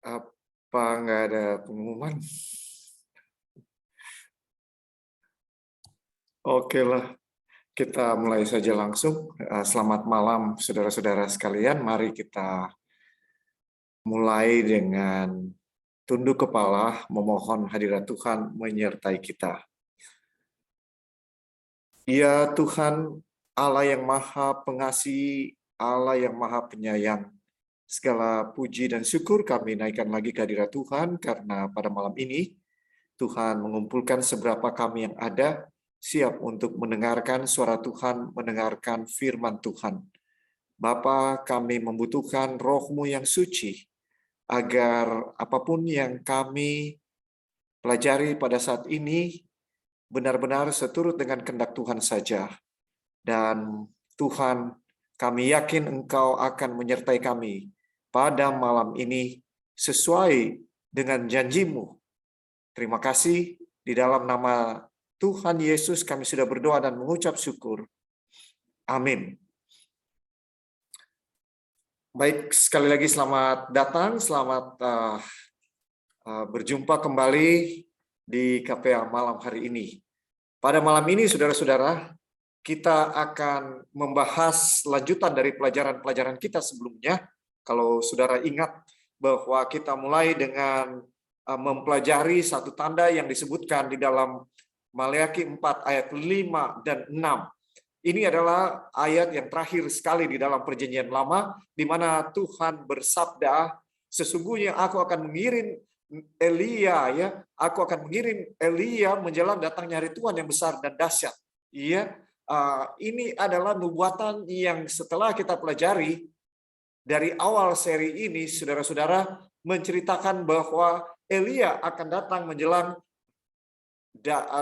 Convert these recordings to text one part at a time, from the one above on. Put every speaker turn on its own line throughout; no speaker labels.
Apa nggak ada pengumuman? Oke lah, kita mulai saja langsung. Selamat malam saudara-saudara sekalian. Mari kita mulai dengan tunduk kepala, memohon hadirat Tuhan menyertai kita. Ya Tuhan, Allah yang Maha Pengasih, Allah yang Maha Penyayang, segala puji dan syukur kami naikkan lagi ke hadirat Tuhan karena pada malam ini Tuhan mengumpulkan seberapa kami yang ada siap untuk mendengarkan suara Tuhan, mendengarkan firman Tuhan. Bapa, kami membutuhkan roh-Mu yang suci, agar apapun yang kami pelajari pada saat ini benar-benar seturut dengan kehendak Tuhan saja. Dan Tuhan, kami yakin Engkau akan menyertai kami pada malam ini sesuai dengan janji-Mu. Terima kasih, di dalam nama Tuhan Yesus kami sudah berdoa dan mengucap syukur. Amin. Baik, sekali lagi selamat datang, selamat berjumpa kembali di KPA malam hari ini. Pada malam ini, saudara-saudara, kita akan membahas lanjutan dari pelajaran-pelajaran kita sebelumnya. Kalau saudara ingat bahwa kita mulai dengan mempelajari satu tanda yang disebutkan di dalam Maleakhi 4 ayat 5 dan 6. Ini adalah ayat yang terakhir sekali di dalam perjanjian lama, di mana Tuhan bersabda, sesungguhnya aku akan mengirim Elia, ya, aku akan mengirim Elia menjelang datangnya hari Tuhan yang besar dan dahsyat. Iya, ini adalah nubuatan yang setelah kita pelajari dari awal seri ini, saudara-saudara, menceritakan bahwa Elia akan datang menjelang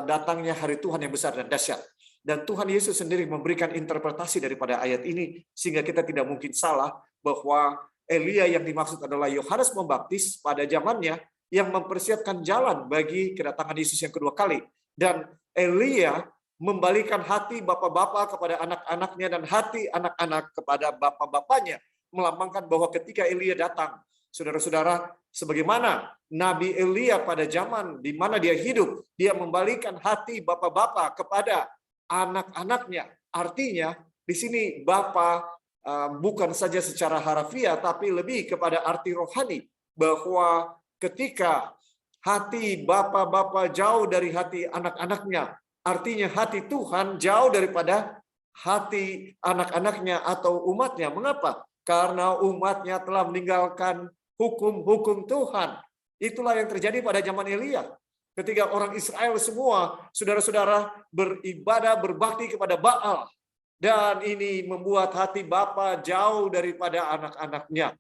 datangnya hari Tuhan yang besar dan dahsyat. Dan Tuhan Yesus sendiri memberikan interpretasi daripada ayat ini, sehingga kita tidak mungkin salah bahwa Elia yang dimaksud adalah Yohanes Pembaptis pada zamannya, yang mempersiapkan jalan bagi kedatangan Yesus yang kedua kali. Dan Elia membalikan hati bapak-bapak kepada anak-anaknya dan hati anak-anak kepada bapak-bapaknya, melambangkan bahwa ketika Elia datang, saudara-saudara, sebagaimana Nabi Elia pada zaman di mana dia hidup, dia membalikan hati bapak-bapak kepada anak-anaknya. Artinya di sini Bapa bukan saja secara harafiah, tapi lebih kepada arti rohani, bahwa ketika hati bapak-bapak jauh dari hati anak-anaknya, artinya hati Tuhan jauh daripada hati anak-anaknya atau umatnya. Mengapa? Karena umatnya telah meninggalkan hukum-hukum Tuhan. Itulah yang terjadi pada zaman Elia. Ketika orang Israel semua, saudara-saudara, beribadah, berbakti kepada Baal. Dan ini membuat hati bapa jauh daripada anak-anaknya.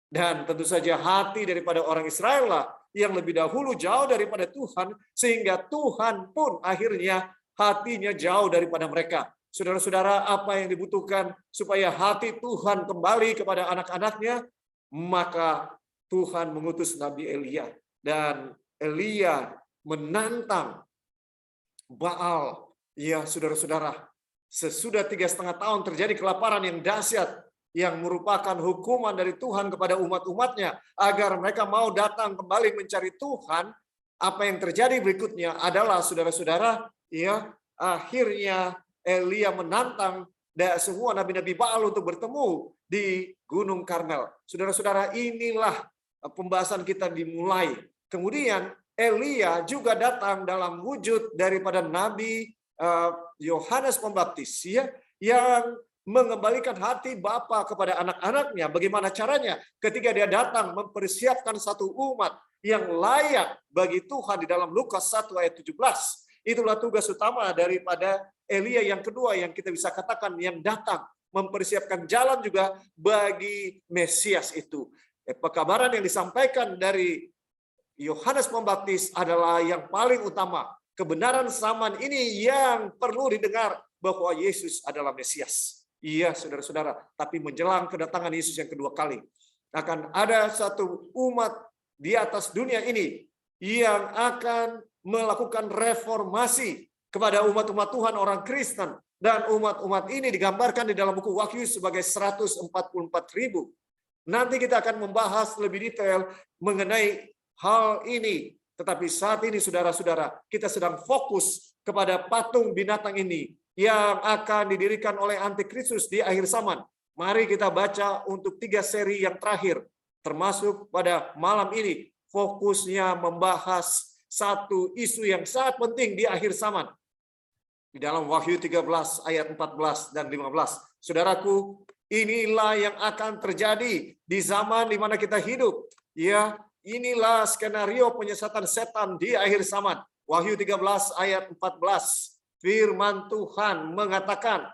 Dan tentu saja hati daripada orang Israel lah yang lebih dahulu jauh daripada Tuhan, sehingga Tuhan pun akhirnya hatinya jauh daripada mereka. Saudara-saudara, apa yang dibutuhkan supaya hati Tuhan kembali kepada anak-anaknya? Maka Tuhan mengutus Nabi Elia. Dan Elia menantang Baal. Ya, saudara-saudara, sesudah 3,5 tahun terjadi kelaparan yang dahsyat, yang merupakan hukuman dari Tuhan kepada umat-umatnya, agar mereka mau datang kembali mencari Tuhan. Apa yang terjadi berikutnya adalah, saudara-saudara, ya, akhirnya Elia menantang semua nabi-nabi Baal untuk bertemu di Gunung Karmel. Saudara-saudara, inilah pembahasan kita dimulai. Kemudian Elia juga datang dalam wujud daripada Nabi Yohanes Pembaptis, ya, yang mengembalikan hati bapa kepada anak-anaknya. Bagaimana caranya? Ketika dia datang mempersiapkan satu umat yang layak bagi Tuhan di dalam Lukas 1 ayat 17. Itulah tugas utama daripada Elia yang kedua yang kita bisa katakan yang datang mempersiapkan jalan juga bagi Mesias itu. Pekabaran yang disampaikan dari Yohanes Pembaptis adalah yang paling utama. Kebenaran zaman ini yang perlu didengar bahwa Yesus adalah Mesias. Iya, saudara-saudara, tapi menjelang kedatangan Yesus yang kedua kali, akan ada satu umat di atas dunia ini yang akan melakukan reformasi kepada umat-umat Tuhan orang Kristen. Dan umat-umat ini digambarkan di dalam buku Wahyu sebagai 144.000. Nanti kita akan membahas lebih detail mengenai hal ini. Tetapi saat ini saudara-saudara, kita sedang fokus kepada patung binatang ini yang akan didirikan oleh antikristus di akhir zaman. Mari kita baca untuk 3 seri yang terakhir, termasuk pada malam ini, fokusnya membahas satu isu yang sangat penting di akhir zaman. Di dalam Wahyu 13 ayat 14 dan 15. Saudaraku, inilah yang akan terjadi di zaman di mana kita hidup. Ya, inilah skenario penyesatan setan di akhir zaman. Wahyu 13 ayat 14. Firman Tuhan mengatakan,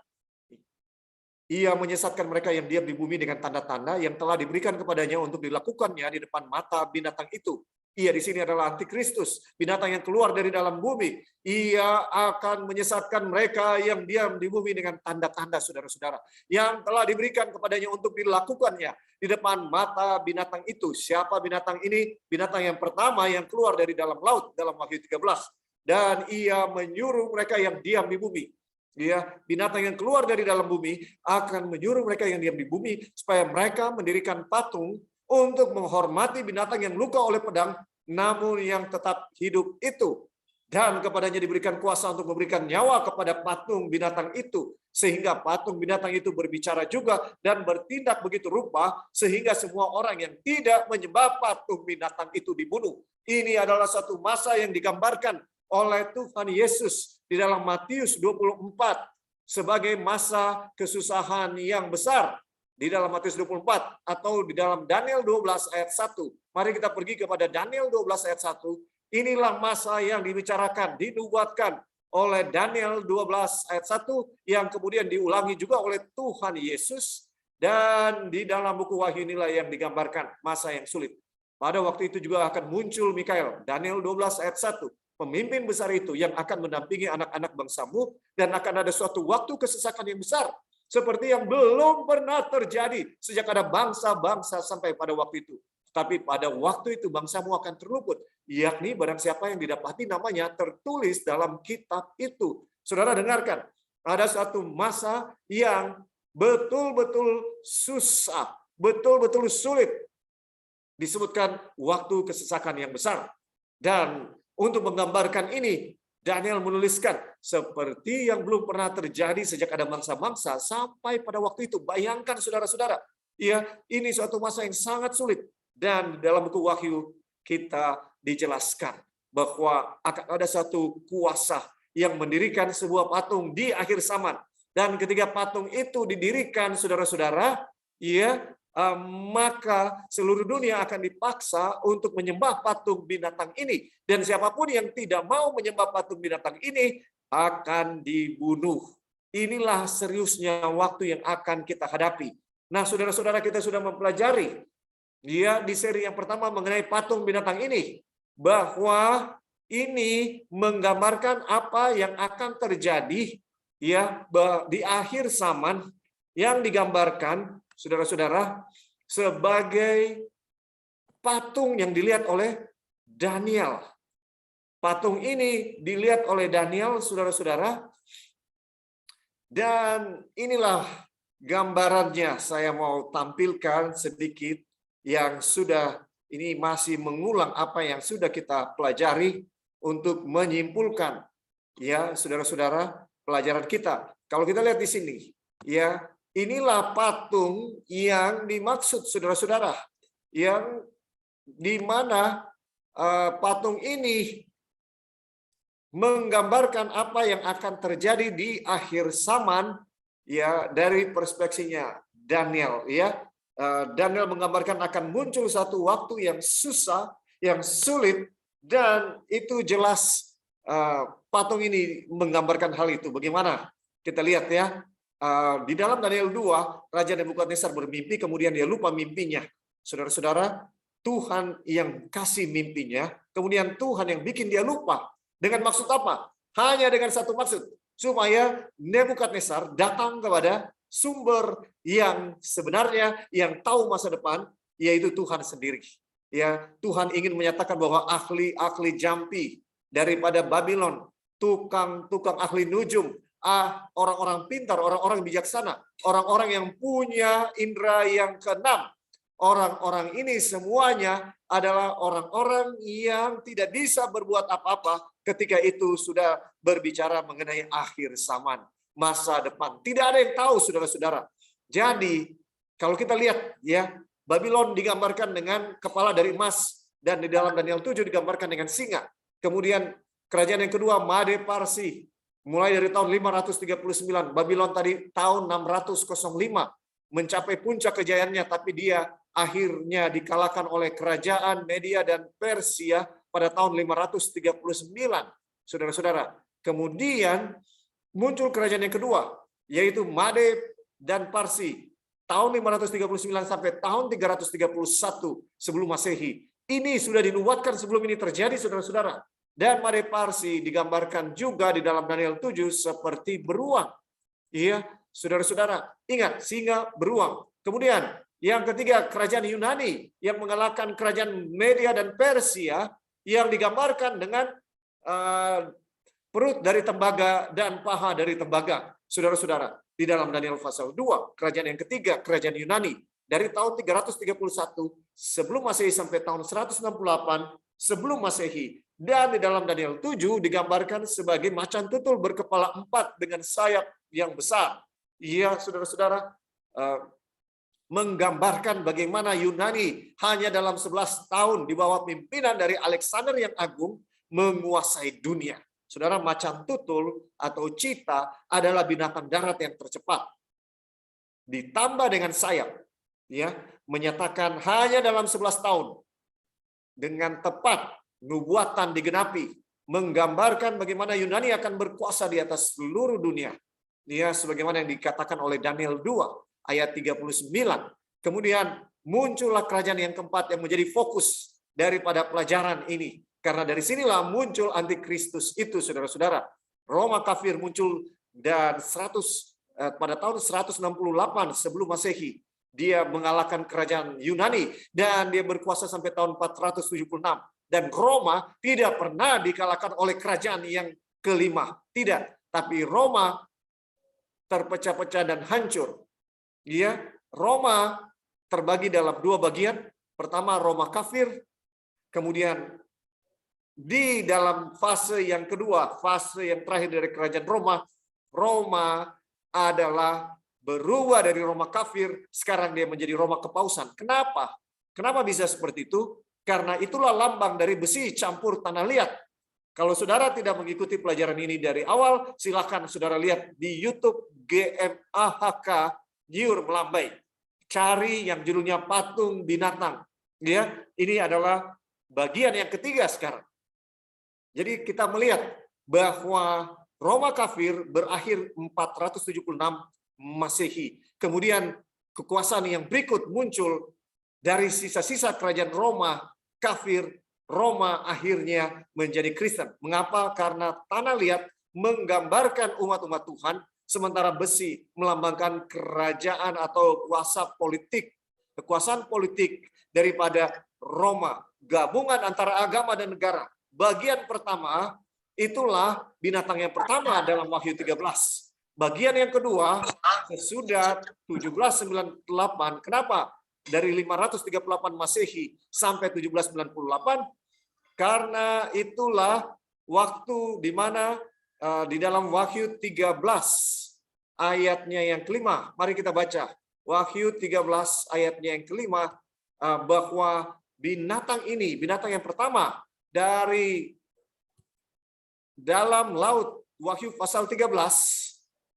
ia menyesatkan mereka yang diam di bumi dengan tanda-tanda yang telah diberikan kepadanya untuk dilakukannya di depan mata binatang itu. Ia di sini adalah antikristus, binatang yang keluar dari dalam bumi. Ia akan menyesatkan mereka yang diam di bumi dengan tanda-tanda, saudara-saudara, yang telah diberikan kepadanya untuk dilakukannya di depan mata binatang itu. Siapa binatang ini? Binatang yang pertama yang keluar dari dalam laut dalam Wahyu 13. Dan ia menyuruh mereka yang diam di bumi. Ya, binatang yang keluar dari dalam bumi akan menyuruh mereka yang diam di bumi supaya mereka mendirikan patung untuk menghormati binatang yang luka oleh pedang, namun yang tetap hidup itu. Dan kepadanya diberikan kuasa untuk memberikan nyawa kepada patung binatang itu. Sehingga patung binatang itu berbicara juga dan bertindak begitu rupa, sehingga semua orang yang tidak menyembah patung binatang itu dibunuh. Ini adalah satu masa yang digambarkan oleh Tuhan Yesus di dalam Matius 24 sebagai masa kesusahan yang besar. Di dalam Matius 24 atau di dalam Daniel 12 ayat 1. Mari kita pergi kepada Daniel 12 ayat 1. Inilah masa yang dibicarakan, dinubuatkan oleh Daniel 12 ayat 1 yang kemudian diulangi juga oleh Tuhan Yesus, dan di dalam buku Wahyu inilah yang digambarkan masa yang sulit. Pada waktu itu juga akan muncul Mikael, Daniel 12 ayat 1. Pemimpin besar itu yang akan mendampingi anak-anak bangsamu, dan akan ada suatu waktu kesesakan yang besar seperti yang belum pernah terjadi sejak ada bangsa-bangsa sampai pada waktu itu. Tapi pada waktu itu bangsamu akan terluput, yakni barang siapa yang didapati namanya tertulis dalam kitab itu. Saudara dengarkan, ada satu masa yang betul-betul susah, betul-betul sulit. Disebutkan waktu kesesakan yang besar. Dan untuk menggambarkan ini, Daniel menuliskan seperti yang belum pernah terjadi sejak ada bangsa-bangsa sampai pada waktu itu. Bayangkan saudara-saudara, ya, ini suatu masa yang sangat sulit. Dan dalam buku Wahyu kita dijelaskan bahwa akan ada satu kuasa yang mendirikan sebuah patung di akhir zaman. Dan ketika patung itu didirikan, saudara-saudara, ya, maka seluruh dunia akan dipaksa untuk menyembah patung binatang ini. Dan siapapun yang tidak mau menyembah patung binatang ini akan dibunuh. Inilah seriusnya waktu yang akan kita hadapi. Nah, saudara-saudara, kita sudah mempelajari ya di seri yang pertama mengenai patung binatang ini, bahwa ini menggambarkan apa yang akan terjadi ya di akhir zaman, yang digambarkan saudara-saudara sebagai patung yang dilihat oleh Daniel. Patung ini dilihat oleh Daniel, saudara-saudara, dan inilah gambarannya. Saya mau tampilkan sedikit yang sudah, ini masih mengulang apa yang sudah kita pelajari untuk menyimpulkan ya saudara-saudara pelajaran kita. Kalau kita lihat di sini, ya, inilah patung yang dimaksud saudara-saudara, yang di mana patung ini menggambarkan apa yang akan terjadi di akhir zaman ya dari perspektifnya Daniel ya. Daniel menggambarkan akan muncul satu waktu yang susah, yang sulit, dan itu jelas patung ini menggambarkan hal itu. Bagaimana? Kita lihat ya. Di dalam Daniel 2, Raja Nebukadnezar bermimpi, kemudian dia lupa mimpinya. Saudara-saudara, Tuhan yang kasih mimpinya, kemudian Tuhan yang bikin dia lupa. Dengan maksud apa? Hanya dengan satu maksud, supaya Nebukadnezar datang kepada sumber yang sebenarnya, yang tahu masa depan, yaitu Tuhan sendiri. Ya, Tuhan ingin menyatakan bahwa ahli-ahli jampi daripada Babylon, tukang-tukang ahli nujum, orang-orang pintar, orang-orang bijaksana, orang-orang yang punya indera yang keenam, orang-orang ini semuanya adalah orang-orang yang tidak bisa berbuat apa-apa ketika itu sudah berbicara mengenai akhir zaman, masa depan. Tidak ada yang tahu, saudara-saudara. Jadi, kalau kita lihat ya, Babylon digambarkan dengan kepala dari emas, dan di dalam Daniel 7 digambarkan dengan singa. Kemudian kerajaan yang kedua, Made Parsi, mulai dari tahun 539, Babylon tadi tahun 605, mencapai puncak kejayaannya, tapi dia akhirnya dikalahkan oleh kerajaan Media dan Persia pada tahun 539. Saudara-saudara, kemudian muncul kerajaan yang kedua, yaitu Made dan Parsi, tahun 539 sampai tahun 331 sebelum Masehi. Ini sudah dinubuatkan sebelum ini terjadi, saudara-saudara. Dan Made Parsi digambarkan juga di dalam Daniel 7 seperti beruang. Iya, saudara-saudara, ingat, singa beruang. Kemudian yang ketiga, kerajaan Yunani yang mengalahkan kerajaan Media dan Persia yang digambarkan dengan perut dari tembaga dan paha dari tembaga. Saudara-saudara, di dalam Daniel pasal 2, kerajaan yang ketiga, kerajaan Yunani, dari tahun 331 sebelum Masehi sampai tahun 168 sebelum Masehi. Dan di dalam Daniel 7 digambarkan sebagai macan tutul berkepala 4 dengan sayap yang besar. Iya, saudara-saudara, menggambarkan bagaimana Yunani hanya dalam 11 tahun di bawah pimpinan dari Alexander yang Agung menguasai dunia. Saudara, macan tutul atau cheetah adalah binatang darat yang tercepat. Ditambah dengan sayap, ya, menyatakan hanya dalam 11 tahun dengan tepat nubuatan digenapi, menggambarkan bagaimana Yunani akan berkuasa di atas seluruh dunia. Ya, sebagaimana yang dikatakan oleh Daniel 2 ayat 39. Kemudian muncullah kerajaan yang keempat yang menjadi fokus daripada pelajaran ini. Karena dari sinilah muncul antikristus itu, saudara-saudara. Roma kafir muncul dan pada tahun 168 sebelum Masehi. Dia mengalahkan kerajaan Yunani dan dia berkuasa sampai tahun 476. Dan Roma tidak pernah dikalahkan oleh kerajaan yang kelima. Tidak, tapi Roma terpecah-pecah dan hancur. Ya, Roma terbagi dalam dua bagian. Pertama, Roma kafir. Kemudian di dalam fase yang kedua, fase yang terakhir dari kerajaan Roma, Roma adalah berubah dari Roma kafir, sekarang dia menjadi Roma kepausan. Kenapa? Kenapa bisa seperti itu? Karena itulah lambang dari besi campur tanah liat. Kalau saudara tidak mengikuti pelajaran ini dari awal, silakan saudara lihat di YouTube GMAHK Giur Melambai. Cari yang judulnya Patung Binatang. Ya, ini adalah bagian yang ketiga sekarang. Jadi kita melihat bahwa Roma kafir berakhir 476 Masehi. Kemudian kekuasaan yang berikut muncul dari sisa-sisa kerajaan Roma kafir. Roma akhirnya menjadi Kristen. Mengapa? Karena tanah liat menggambarkan umat-umat Tuhan, sementara besi melambangkan kerajaan atau kuasa politik. Kekuasaan politik daripada Roma. Gabungan antara agama dan negara. Bagian pertama, itulah binatang yang pertama dalam Wahyu 13. Bagian yang kedua, sesudah 1798, kenapa? Dari 538 Masehi sampai 1798, karena itulah waktu di mana di dalam Wahyu 13 ayatnya yang kelima. Mari kita baca. Wahyu 13 ayatnya yang kelima, bahwa binatang ini, binatang yang pertama, dari dalam laut, Wahyu pasal 13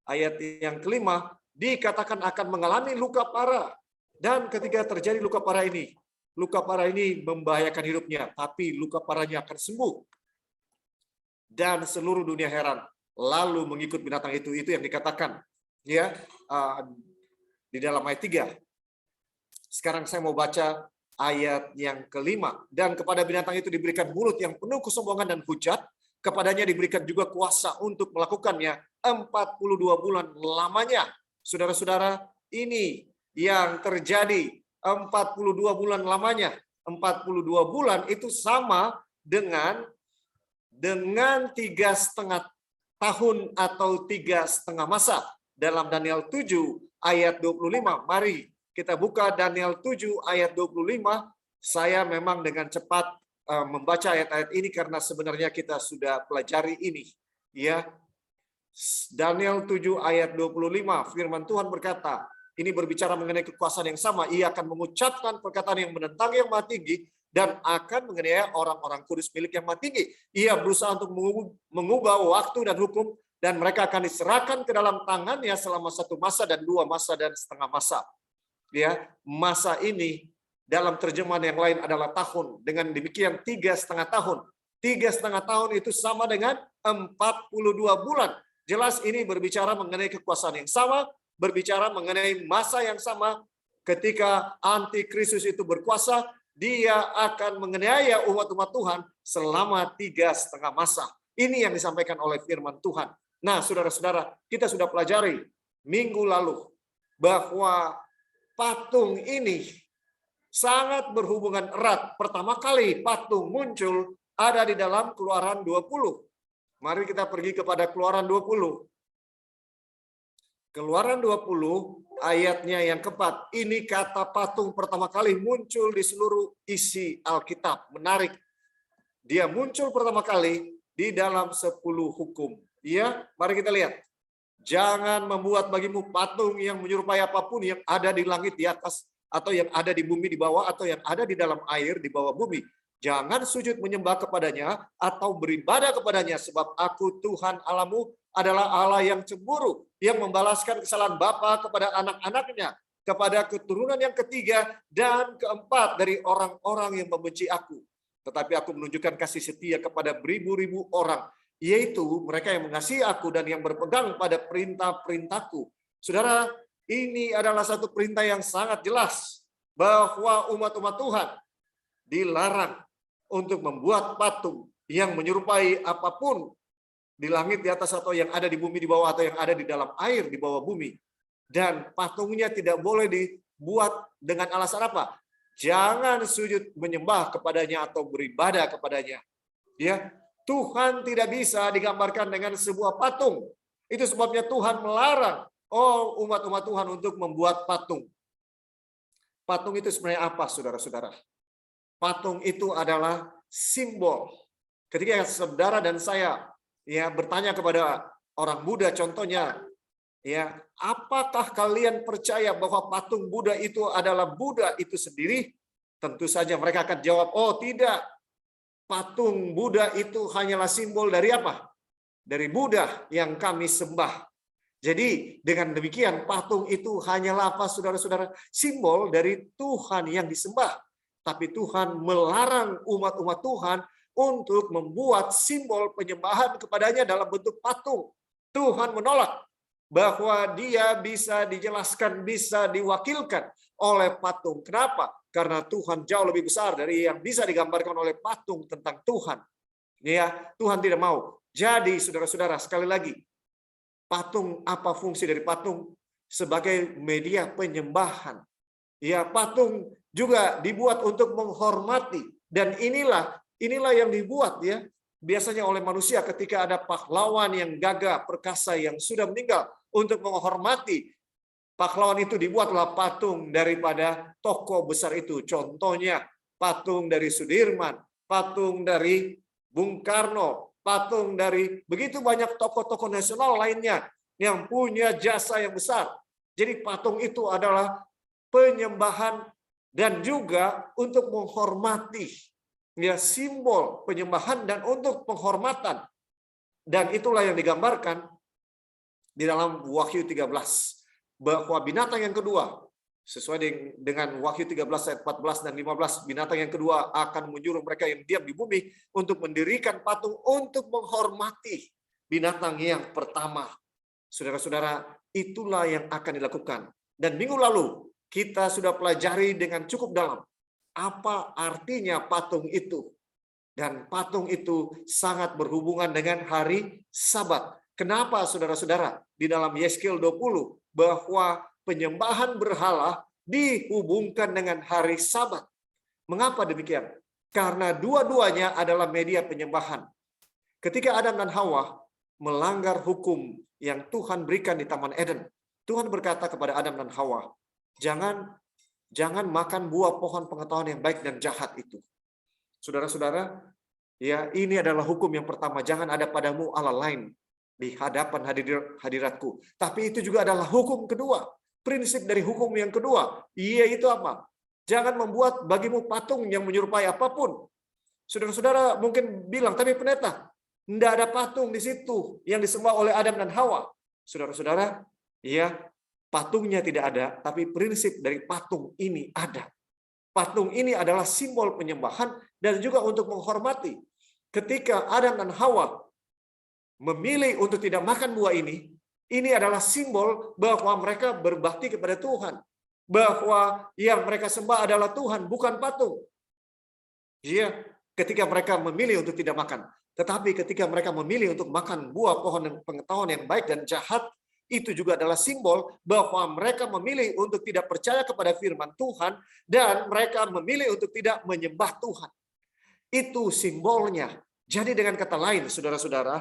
ayat yang kelima dikatakan akan mengalami luka parah, dan ketika terjadi luka parah ini membahayakan hidupnya, tapi luka parahnya akan sembuh dan seluruh dunia heran lalu mengikut binatang itu yang dikatakan ya di dalam ayat 3. Sekarang saya mau baca ayat yang kelima. Dan kepada binatang itu diberikan mulut yang penuh kesombongan dan hujat. Kepadanya diberikan juga kuasa untuk melakukannya 42 bulan lamanya. Saudara-saudara, ini yang terjadi 42 bulan lamanya. 42 bulan itu sama dengan 3,5 tahun atau 3,5 masa. Dalam Daniel 7 ayat 25. Mari kita buka Daniel 7 ayat 25. Saya memang dengan cepat membaca ayat-ayat ini karena sebenarnya kita sudah pelajari ini. Ya, Daniel 7 ayat 25, firman Tuhan berkata, ini berbicara mengenai kekuasaan yang sama. Ia akan mengucapkan perkataan yang menentang yang Maha Tinggi dan akan menganiaya orang-orang kudus milik yang Maha Tinggi. Ia berusaha untuk mengubah waktu dan hukum, dan mereka akan diserahkan ke dalam tangannya selama 1 masa dan 2 masa dan setengah masa. Ya, masa ini dalam terjemahan yang lain adalah tahun. Dengan demikian 3,5 tahun. 3,5 tahun itu sama dengan 42 bulan. Jelas ini berbicara mengenai kekuasaan yang sama, berbicara mengenai masa yang sama. Ketika antikristus itu berkuasa, dia akan menganiaya umat-umat Tuhan selama 3,5 masa. Ini yang disampaikan oleh firman Tuhan. Nah, saudara-saudara, kita sudah pelajari minggu lalu bahwa patung ini sangat berhubungan erat. Pertama kali patung muncul ada di dalam Keluaran 20. Mari kita pergi kepada Keluaran 20. Keluaran 20 ayatnya yang keempat. Ini kata patung pertama kali muncul di seluruh isi Alkitab. Menarik. Dia muncul pertama kali di dalam 10 hukum. Ya, mari kita lihat. Jangan membuat bagimu patung yang menyerupai apapun yang ada di langit di atas, atau yang ada di bumi di bawah, atau yang ada di dalam air di bawah bumi. Jangan sujud menyembah kepadanya atau beribadah kepadanya, sebab aku Tuhan Allahmu adalah Allah yang cemburu, yang membalaskan kesalahan bapa kepada anak-anaknya, kepada keturunan yang ketiga dan keempat dari orang-orang yang membenci aku. Tetapi aku menunjukkan kasih setia kepada beribu-ribu orang, yaitu mereka yang mengasihi aku dan yang berpegang pada perintah-perintahku. Saudara, ini adalah satu perintah yang sangat jelas bahwa umat-umat Tuhan dilarang untuk membuat patung yang menyerupai apapun di langit di atas, atau yang ada di bumi di bawah, atau yang ada di dalam air di bawah bumi. Dan patungnya tidak boleh dibuat dengan alasan apa? Jangan sujud menyembah kepadanya atau beribadah kepadanya. Ya, Tuhan tidak bisa digambarkan dengan sebuah patung. Itu sebabnya Tuhan melarang umat-umat Tuhan untuk membuat patung. Patung itu sebenarnya apa, saudara-saudara? Patung itu adalah simbol. Ketika saudara dan saya bertanya kepada orang Buddha, contohnya, apakah kalian percaya bahwa patung Buddha itu adalah Buddha itu sendiri? Tentu saja mereka akan jawab, oh tidak. Patung Buddha itu hanyalah simbol dari apa? Dari Buddha yang kami sembah. Jadi dengan demikian patung itu hanyalah apa, saudara-saudara? Simbol dari Tuhan yang disembah. Tapi Tuhan melarang umat-umat Tuhan untuk membuat simbol penyembahan kepadanya dalam bentuk patung. Tuhan menolak bahwa dia bisa dijelaskan, bisa diwakilkan oleh patung. Kenapa? Karena Tuhan jauh lebih besar dari yang bisa digambarkan oleh patung tentang Tuhan. Ya, Tuhan tidak mau. Jadi saudara-saudara, sekali lagi, patung, apa fungsi dari patung? Sebagai media penyembahan. Ya, patung juga dibuat untuk menghormati, dan inilah yang dibuat biasanya oleh manusia ketika ada pahlawan yang gagah perkasa yang sudah meninggal. Untuk menghormati pahlawan itu dibuatlah patung daripada tokoh besar itu. Contohnya patung dari Sudirman, patung dari Bung Karno, patung dari begitu banyak tokoh-tokoh nasional lainnya yang punya jasa yang besar. Jadi patung itu adalah penyembahan dan juga untuk menghormati, simbol penyembahan dan untuk penghormatan. Dan itulah yang digambarkan di dalam Wahyu 13, bahwa binatang yang kedua, sesuai dengan Wahyu 13 ayat 14 dan 15, binatang yang kedua akan menyuruh mereka yang diam di bumi untuk mendirikan patung untuk menghormati binatang yang pertama. Saudara-saudara, itulah yang akan dilakukan. Dan minggu lalu kita sudah pelajari dengan cukup dalam apa artinya patung itu. Dan patung itu sangat berhubungan dengan hari Sabat. Kenapa, saudara-saudara? Di dalam Yeskel 20 bahwa penyembahan berhala dihubungkan dengan hari Sabat. Mengapa demikian? Karena dua-duanya adalah media penyembahan. Ketika Adam dan Hawa melanggar hukum yang Tuhan berikan di Taman Eden, Tuhan berkata kepada Adam dan Hawa, jangan Jangan makan buah pohon pengetahuan yang baik dan jahat itu. Saudara-saudara, ya ini adalah hukum yang pertama. Jangan ada padamu Allah lain di hadapan hadiratku. Tapi itu juga adalah hukum kedua. Prinsip dari hukum yang kedua, yaitu apa? Jangan membuat bagimu patung yang menyerupai apapun. Saudara-saudara mungkin bilang, tapi pendeta, tidak ada patung di situ yang disembah oleh Adam dan Hawa. Saudara-saudara, ya patungnya tidak ada, tapi prinsip dari patung ini ada. Patung ini adalah simbol penyembahan dan juga untuk menghormati. Ketika Adam dan Hawa memilih untuk tidak makan buah ini adalah simbol bahwa mereka berbakti kepada Tuhan. Bahwa yang mereka sembah adalah Tuhan, bukan patung. Iya, ketika mereka memilih untuk tidak makan. Tetapi ketika mereka memilih untuk makan buah pohon pengetahuan yang baik dan jahat, itu juga adalah simbol bahwa mereka memilih untuk tidak percaya kepada firman Tuhan dan mereka memilih untuk tidak menyembah Tuhan. Itu simbolnya. Jadi dengan kata lain, saudara-saudara,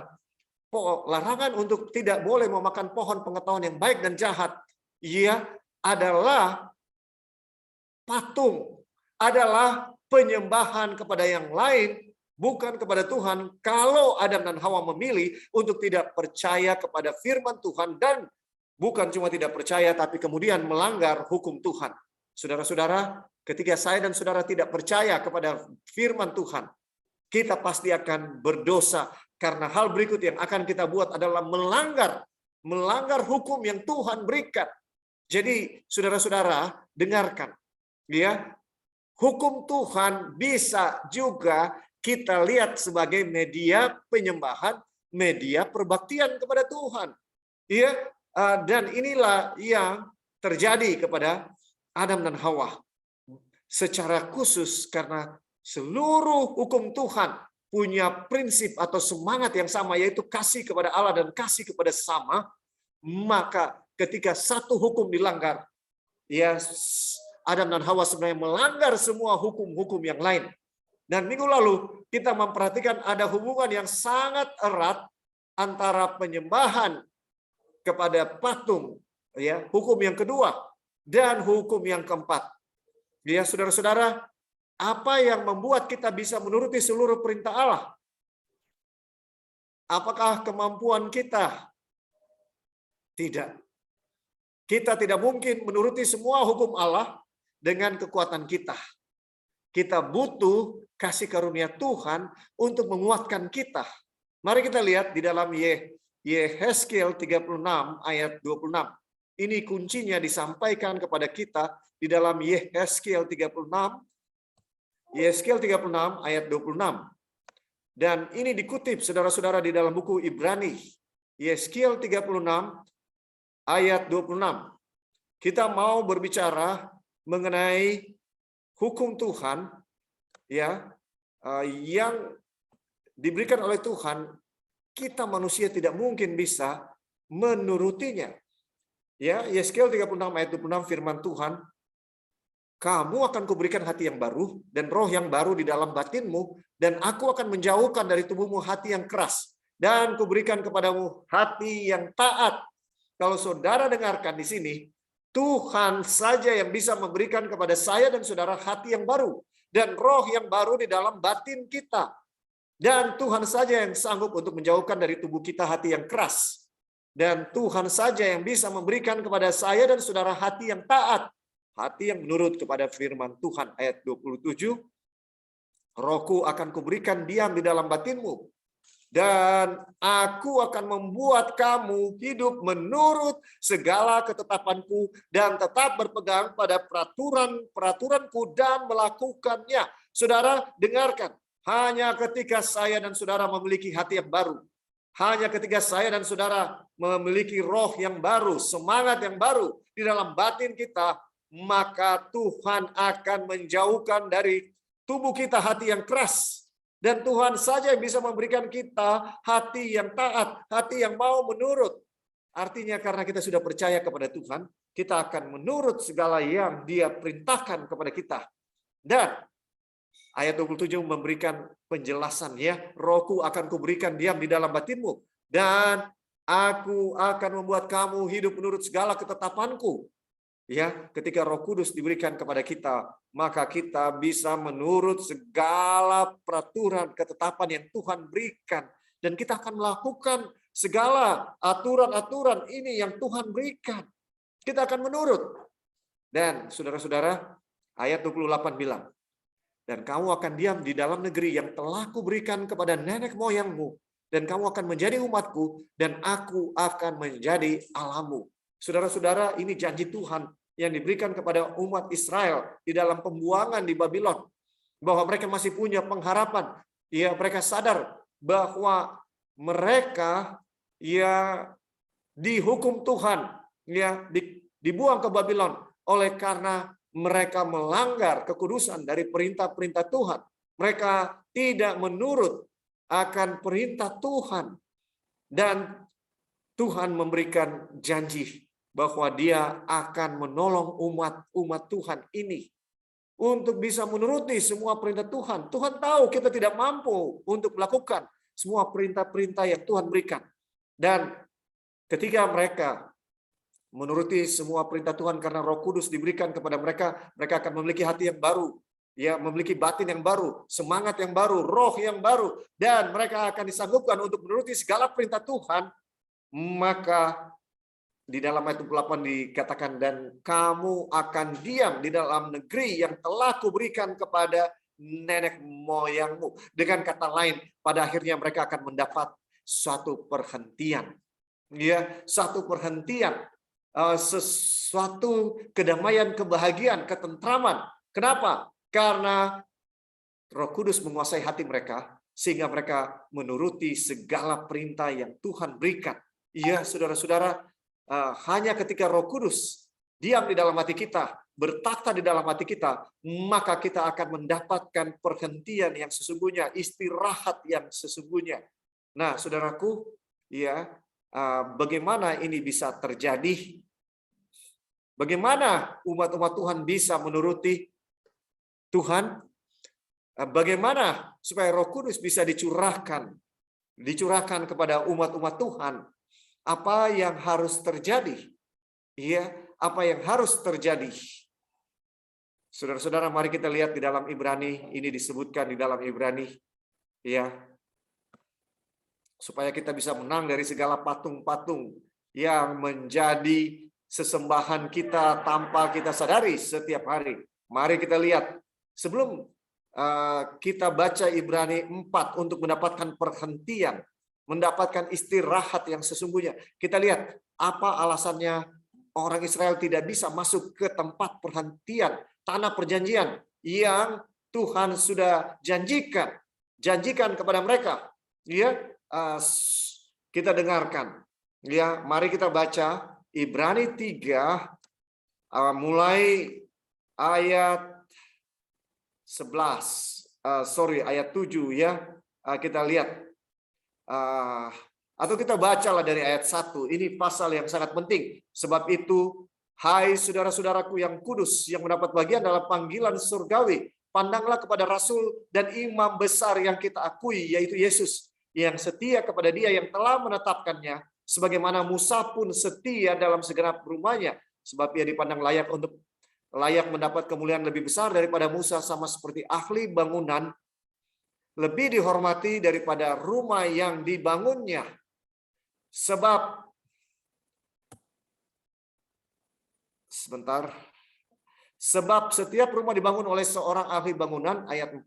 larangan untuk tidak boleh memakan pohon pengetahuan yang baik dan jahat, ia adalah patung, adalah penyembahan kepada yang lain, bukan kepada Tuhan. Kalau Adam dan Hawa memilih untuk tidak percaya kepada firman Tuhan dan bukan cuma tidak percaya, tapi kemudian melanggar hukum Tuhan. Saudara-saudara, ketika saya dan saudara tidak percaya kepada firman Tuhan, kita pasti akan berdosa. Karena hal berikut yang akan kita buat adalah melanggar hukum yang Tuhan berikan. Jadi saudara-saudara dengarkan, ya, hukum Tuhan bisa juga kita lihat sebagai media penyembahan, media perbaktian kepada Tuhan. Ya, dan inilah yang terjadi kepada Adam dan Hawa. Secara khusus karena seluruh hukum Tuhan punya prinsip atau semangat yang sama, yaitu kasih kepada Allah dan kasih kepada sesama, maka ketika satu hukum dilanggar, ya Adam dan Hawa sebenarnya melanggar semua hukum-hukum yang lain. Dan minggu lalu kita memperhatikan ada hubungan yang sangat erat antara penyembahan kepada patung, ya, hukum yang kedua, dan hukum yang keempat. Ya, saudara-saudara, apa yang membuat kita bisa menuruti seluruh perintah Allah? Apakah kemampuan kita? Tidak. Kita tidak mungkin menuruti semua hukum Allah dengan kekuatan kita. Kita butuh kasih karunia Tuhan untuk menguatkan kita. Mari kita lihat di dalam Yehezkiel 36 ayat 26. Ini kuncinya disampaikan kepada kita di dalam Yehezkiel 36 ayat 26. Dan ini dikutip saudara-saudara di dalam buku Ibrani. Yehezkiel 36 ayat 26. Kita mau berbicara mengenai hukum Tuhan, ya, yang diberikan oleh Tuhan. Kita manusia tidak mungkin bisa menurutinya. Ya, Yehezkiel 36 ayat 26 firman Tuhan, kamu akan kuberikan hati yang baru dan roh yang baru di dalam batinmu, dan aku akan menjauhkan dari tubuhmu hati yang keras dan kuberikan kepadamu hati yang taat. Kalau saudara dengarkan di sini, Tuhan saja yang bisa memberikan kepada saya dan saudara hati yang baru dan roh yang baru di dalam batin kita. Dan Tuhan saja yang sanggup untuk menjauhkan dari tubuh kita hati yang keras. Dan Tuhan saja yang bisa memberikan kepada saya dan saudara hati yang taat. Hati yang menurut kepada firman Tuhan. Ayat 27. Rohku akan kuberikan diam di dalam batinmu. Dan aku akan membuat kamu hidup menurut segala ketetapanku. Dan tetap berpegang pada peraturanku dan melakukannya. Saudara, dengarkan. Hanya ketika saya dan saudara memiliki hati yang baru. Hanya ketika saya dan saudara memiliki roh yang baru. Semangat yang baru di dalam batin kita. Maka Tuhan akan menjauhkan dari tubuh kita hati yang keras. Dan Tuhan saja yang bisa memberikan kita hati yang taat, hati yang mau menurut. Artinya karena kita sudah percaya kepada Tuhan, kita akan menurut segala yang Dia perintahkan kepada kita. Dan ayat 27 memberikan penjelasan, ya, rohku akan kuberikan diam di dalam batinmu. Dan aku akan membuat kamu hidup menurut segala ketetapanku. Ya, ketika Roh Kudus diberikan kepada kita, maka kita bisa menurut segala peraturan ketetapan yang Tuhan berikan, dan kita akan melakukan segala aturan-aturan ini yang Tuhan berikan. Kita akan menurut. Dan saudara-saudara, ayat 28 bilang, dan kamu akan diam di dalam negeri yang telah kuberikan kepada nenek moyangmu, dan kamu akan menjadi umatku, dan aku akan menjadi Allahmu. Saudara-saudara, ini janji Tuhan yang diberikan kepada umat Israel di dalam pembuangan di Babylon, bahwa mereka masih punya pengharapan. Ya, mereka sadar bahwa mereka ya dihukum Tuhan, ya dibuang ke Babylon oleh karena mereka melanggar kekudusan dari perintah-perintah Tuhan. Mereka tidak menurut akan perintah Tuhan, dan Tuhan memberikan janji bahwa Dia akan menolong umat Tuhan ini untuk bisa menuruti semua perintah Tuhan. Tuhan tahu kita tidak mampu untuk melakukan semua perintah-perintah yang Tuhan berikan. Dan ketika mereka menuruti semua perintah Tuhan karena Roh Kudus diberikan kepada mereka, mereka akan memiliki hati yang baru, ya, memiliki batin yang baru, semangat yang baru, roh yang baru, dan mereka akan disanggupkan untuk menuruti segala perintah Tuhan. Maka di dalam ayat 28 dikatakan, dan kamu akan diam di dalam negeri yang telah kuberikan kepada nenek moyangmu. Dengan kata lain, pada akhirnya mereka akan mendapat suatu perhentian. Ya, satu perhentian, sesuatu kedamaian, kebahagiaan, ketentraman. Kenapa? Karena Roh Kudus menguasai hati mereka, sehingga mereka menuruti segala perintah yang Tuhan berikan. Iya, saudara-saudara, hanya ketika Roh Kudus diam di dalam hati kita, bertakhta di dalam hati kita, maka kita akan mendapatkan perhentian yang sesungguhnya, istirahat yang sesungguhnya. Nah, saudaraku, ya, bagaimana ini bisa terjadi? Bagaimana umat-umat Tuhan bisa menuruti Tuhan? Bagaimana supaya Roh Kudus bisa dicurahkan kepada umat-umat Tuhan? Apa yang harus terjadi? Iya, apa yang harus terjadi? Saudara-saudara, mari kita lihat di dalam Ibrani, ini disebutkan di dalam Ibrani, ya, supaya kita bisa menang dari segala patung-patung yang menjadi sesembahan kita tanpa kita sadari setiap hari. Mari kita lihat, sebelum kita baca Ibrani 4 untuk mendapatkan perhentian, mendapatkan istirahat yang sesungguhnya. Kita lihat apa alasannya orang Israel tidak bisa masuk ke tempat perhentian, tanah perjanjian yang Tuhan sudah janjikan kepada mereka. Ya, kita dengarkan. Ya, mari kita baca Ibrani 3 mulai ayat 7 ya. Kita lihat. Atau kita bacalah dari ayat 1. Ini pasal yang sangat penting. Sebab itu, hai saudara-saudaraku yang kudus, yang mendapat bagian dalam panggilan surgawi, pandanglah kepada rasul dan imam besar yang kita akui, yaitu Yesus, yang setia kepada Dia yang telah menetapkannya, sebagaimana Musa pun setia dalam segenap rumahnya, sebab ia dipandang layak mendapat kemuliaan lebih besar daripada Musa, sama seperti ahli bangunan lebih dihormati daripada rumah yang dibangunnya. Sebab setiap rumah dibangun oleh seorang ahli bangunan, ayat 4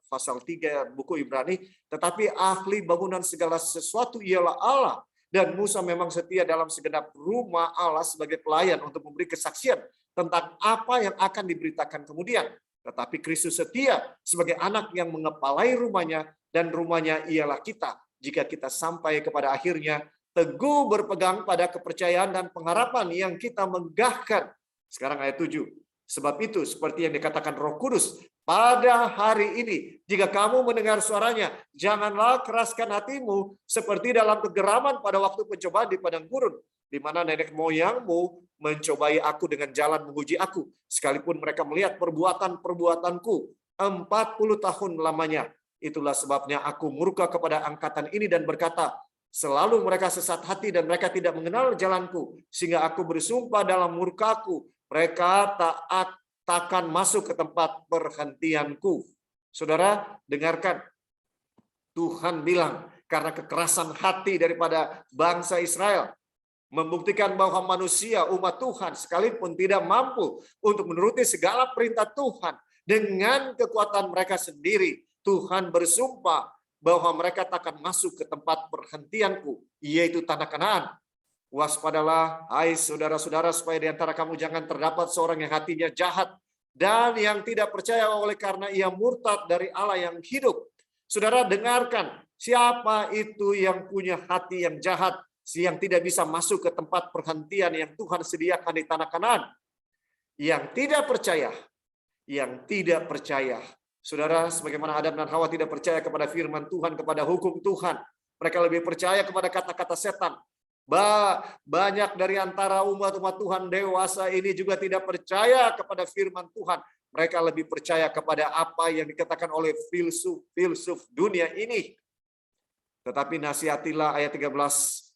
pasal 3 buku Ibrani, tetapi ahli bangunan segala sesuatu ialah Allah, dan Musa memang setia dalam segenap rumah Allah sebagai pelayan untuk memberi kesaksian tentang apa yang akan diberitakan kemudian. Tetapi Kristus setia sebagai anak yang mengepalai rumahnya, dan rumahnya ialah kita, jika kita sampai kepada akhirnya teguh berpegang pada kepercayaan dan pengharapan yang kita megahkan. Sekarang ayat 7. Sebab itu, seperti yang dikatakan Roh Kudus, pada hari ini, jika kamu mendengar suaranya, janganlah keraskan hatimu seperti dalam kegeraman pada waktu pencobaan di padang gurun, di mana nenek moyangmu mencobai aku dengan jalan menguji aku, sekalipun mereka melihat perbuatan-perbuatanku 40 tahun lamanya. Itulah sebabnya aku murka kepada angkatan ini dan berkata, Selalu mereka sesat hati dan mereka tidak mengenal jalanku. Sehingga aku bersumpah dalam murkaku, mereka takkan masuk ke tempat perhentianku. Saudara, dengarkan. Tuhan bilang, karena kekerasan hati daripada bangsa Israel, membuktikan bahwa manusia, umat Tuhan, sekalipun tidak mampu untuk menuruti segala perintah Tuhan, dengan kekuatan mereka sendiri, Tuhan bersumpah bahwa mereka takkan masuk ke tempat perhentianku, yaitu tanah Kanaan. Waspadalah, hai saudara-saudara, supaya di antara kamu jangan terdapat seorang yang hatinya jahat dan yang tidak percaya oleh karena ia murtad dari Allah yang hidup. Saudara, dengarkan, siapa itu yang punya hati yang jahat, yang tidak bisa masuk ke tempat perhentian yang Tuhan sediakan di tanah Kanaan? Yang tidak percaya, yang tidak percaya. Saudara, sebagaimana Adam dan Hawa tidak percaya kepada firman Tuhan, kepada hukum Tuhan, mereka lebih percaya kepada kata-kata setan. Banyak dari antara umat-umat Tuhan dewasa ini juga tidak percaya kepada firman Tuhan. Mereka lebih percaya kepada apa yang dikatakan oleh filsuf dunia ini. Tetapi nasihatilah ayat 13,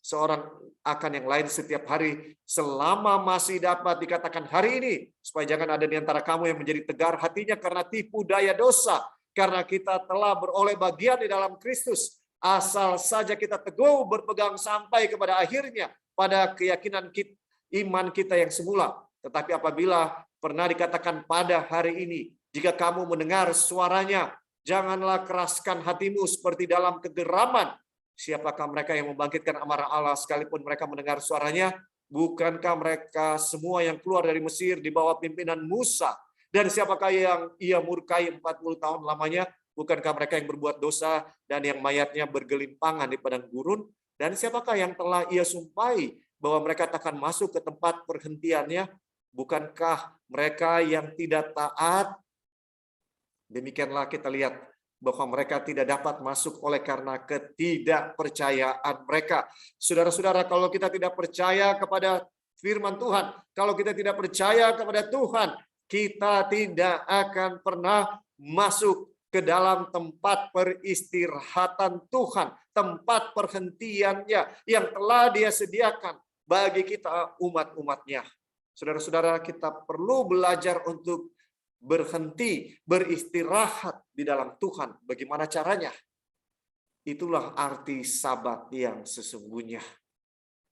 seorang akan yang lain setiap hari selama masih dapat dikatakan hari ini, supaya jangan ada di antara kamu yang menjadi tegar hatinya karena tipu daya dosa, karena kita telah beroleh bagian di dalam Kristus, asal saja kita teguh berpegang sampai kepada akhirnya pada keyakinan iman kita yang semula. Tetapi apabila pernah dikatakan pada hari ini, jika kamu mendengar suaranya, janganlah keraskan hatimu seperti dalam kegeraman. Siapakah mereka yang membangkitkan amarah Allah sekalipun mereka mendengar suaranya? Bukankah mereka semua yang keluar dari Mesir di bawah pimpinan Musa? Dan siapakah yang ia murkai 40 tahun lamanya? Bukankah mereka yang berbuat dosa dan yang mayatnya bergelimpangan di padang gurun? Dan siapakah yang telah ia sumpahi bahwa mereka takkan masuk ke tempat perhentiannya? Bukankah mereka yang tidak taat? Demikianlah kita lihat bahwa mereka tidak dapat masuk oleh karena ketidakpercayaan mereka. Saudara-saudara, kalau kita tidak percaya kepada firman Tuhan, kalau kita tidak percaya kepada Tuhan, kita tidak akan pernah masuk ke dalam tempat peristirahatan Tuhan, tempat perhentiannya yang telah Dia sediakan bagi kita umat-umatnya. Saudara-saudara, kita perlu belajar untuk berhenti, beristirahat di dalam Tuhan. Bagaimana caranya? Itulah arti Sabat yang sesungguhnya.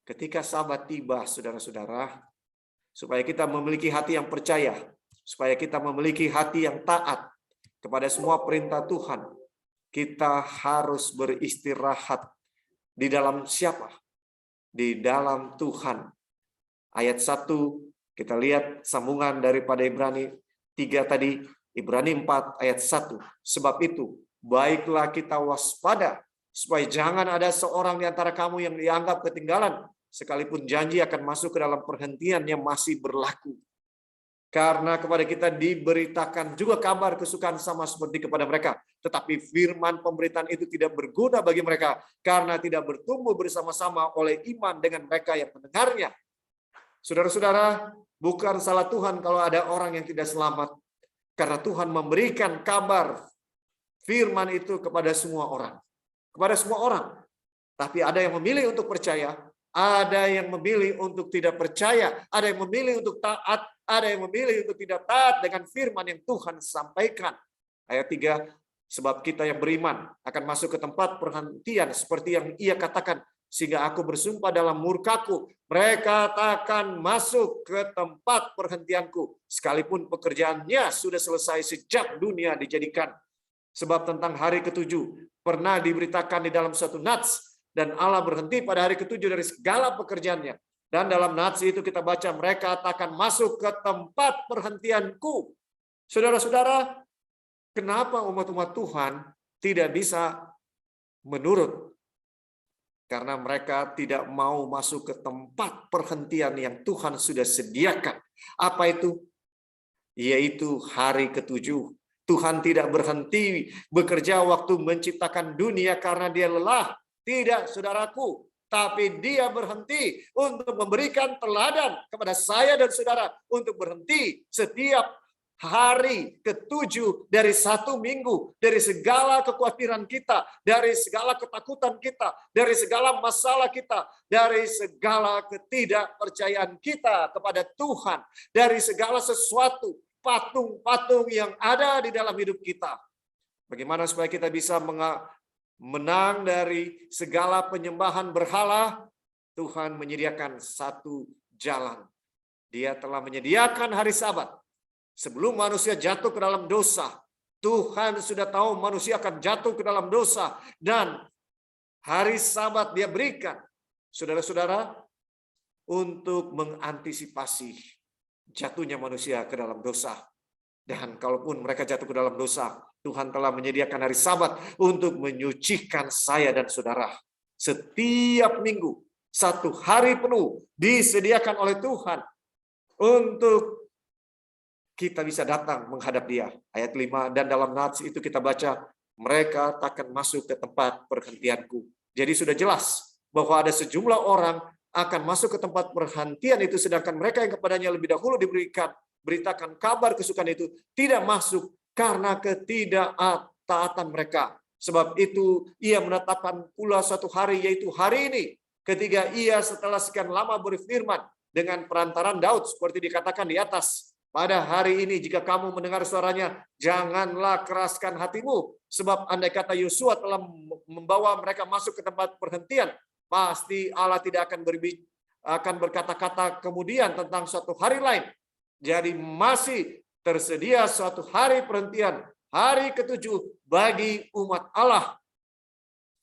Ketika Sabat tiba, saudara-saudara, supaya kita memiliki hati yang percaya, supaya kita memiliki hati yang taat kepada semua perintah Tuhan, kita harus beristirahat di dalam siapa? Di dalam Tuhan. Ayat 1, kita lihat sambungan daripada Ibrani 3 tadi, Ibrani 4 ayat 1. Sebab itu, baiklah kita waspada, supaya jangan ada seorang di antara kamu yang dianggap ketinggalan, sekalipun janji akan masuk ke dalam perhentian yang masih berlaku. Karena kepada kita diberitakan juga kabar kesukaan sama seperti kepada mereka. Tetapi firman pemberitaan itu tidak berguna bagi mereka, karena tidak bertumbuh bersama-sama oleh iman dengan mereka yang mendengarnya. Saudara-saudara, bukan salah Tuhan kalau ada orang yang tidak selamat. Karena Tuhan memberikan kabar firman itu kepada semua orang. Kepada semua orang. Tapi ada yang memilih untuk percaya, ada yang memilih untuk tidak percaya, ada yang memilih untuk taat, ada yang memilih untuk tidak taat dengan firman yang Tuhan sampaikan. Ayat 3, sebab kita yang beriman akan masuk ke tempat perhentian seperti yang Ia katakan, sehingga aku bersumpah dalam murkaku, mereka takkan masuk ke tempat perhentianku, sekalipun pekerjaannya sudah selesai sejak dunia dijadikan. Sebab tentang hari ketujuh pernah diberitakan di dalam suatu nats, dan Allah berhenti pada hari ketujuh dari segala pekerjaannya. Dan dalam nats itu kita baca, mereka takkan masuk ke tempat perhentianku. Saudara-saudara, kenapa umat-umat Tuhan tidak bisa menurut? Karena mereka tidak mau masuk ke tempat perhentian yang Tuhan sudah sediakan. Apa itu? Yaitu hari ketujuh. Tuhan tidak berhenti bekerja waktu menciptakan dunia karena Dia lelah. Tidak, saudaraku. Tapi Dia berhenti untuk memberikan teladan kepada saya dan saudara. Untuk berhenti setiap hari ke-7 dari 1 minggu, dari segala kekhawatiran kita, dari segala ketakutan kita, dari segala masalah kita, dari segala ketidakpercayaan kita kepada Tuhan, dari segala sesuatu patung-patung yang ada di dalam hidup kita. Bagaimana supaya kita bisa menang dari segala penyembahan berhala? Tuhan menyediakan satu jalan. Dia telah menyediakan hari Sabat. Sebelum manusia jatuh ke dalam dosa, Tuhan sudah tahu manusia akan jatuh ke dalam dosa. Dan hari Sabat dia berikan, saudara-saudara, untuk mengantisipasi jatuhnya manusia ke dalam dosa. Dan kalaupun mereka jatuh ke dalam dosa, Tuhan telah menyediakan hari Sabat untuk menyucikan saya dan saudara. Setiap minggu, 1 hari penuh disediakan oleh Tuhan untuk kita bisa datang menghadap Dia. Ayat 5, dan dalam nats itu kita baca, mereka takkan masuk ke tempat perhentianku. Jadi sudah jelas bahwa ada sejumlah orang akan masuk ke tempat perhentian itu, sedangkan mereka yang kepadanya lebih dahulu beritakan kabar kesukaan itu tidak masuk karena ketidaktaatan mereka. Sebab itu ia menetapkan pula 1 hari, yaitu hari ini, ketika ia setelah sekian lama berfirman dengan perantaran Daud, seperti dikatakan di atas, pada hari ini jika kamu mendengar suaranya, janganlah keraskan hatimu, sebab andai kata Yosua telah membawa mereka masuk ke tempat perhentian, pasti Allah tidak akan berkata-kata kemudian tentang suatu hari lain. Jadi masih tersedia suatu hari perhentian, hari ke-7 bagi umat Allah.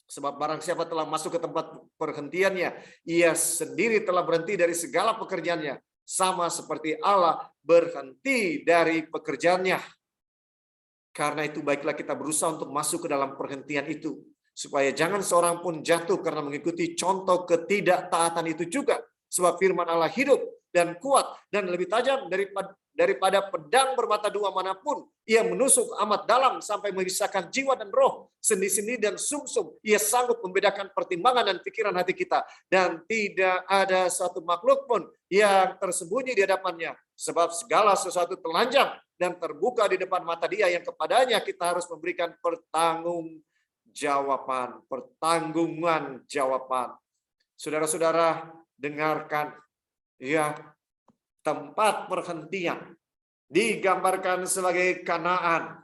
Sebab barang siapa telah masuk ke tempat perhentiannya, ia sendiri telah berhenti dari segala pekerjaannya, sama seperti Allah berhenti dari pekerjaannya. Karena itu baiklah kita berusaha untuk masuk ke dalam perhentian itu, supaya jangan seorang pun jatuh karena mengikuti contoh ketidaktaatan itu juga. Sebab firman Allah hidup dan kuat dan lebih tajam daripada pedang bermata dua manapun. Ia menusuk amat dalam sampai memisahkan jiwa dan roh, sendi-sendi dan sumsum. Ia sanggup membedakan pertimbangan dan pikiran hati kita. Dan tidak ada satu makhluk pun yang tersembunyi di hadapannya. Sebab segala sesuatu telanjang dan terbuka di depan mata Dia yang kepadanya kita harus memberikan pertanggungan jawaban. Saudara-saudara, dengarkan, ya, tempat perhentian digambarkan sebagai Kanaan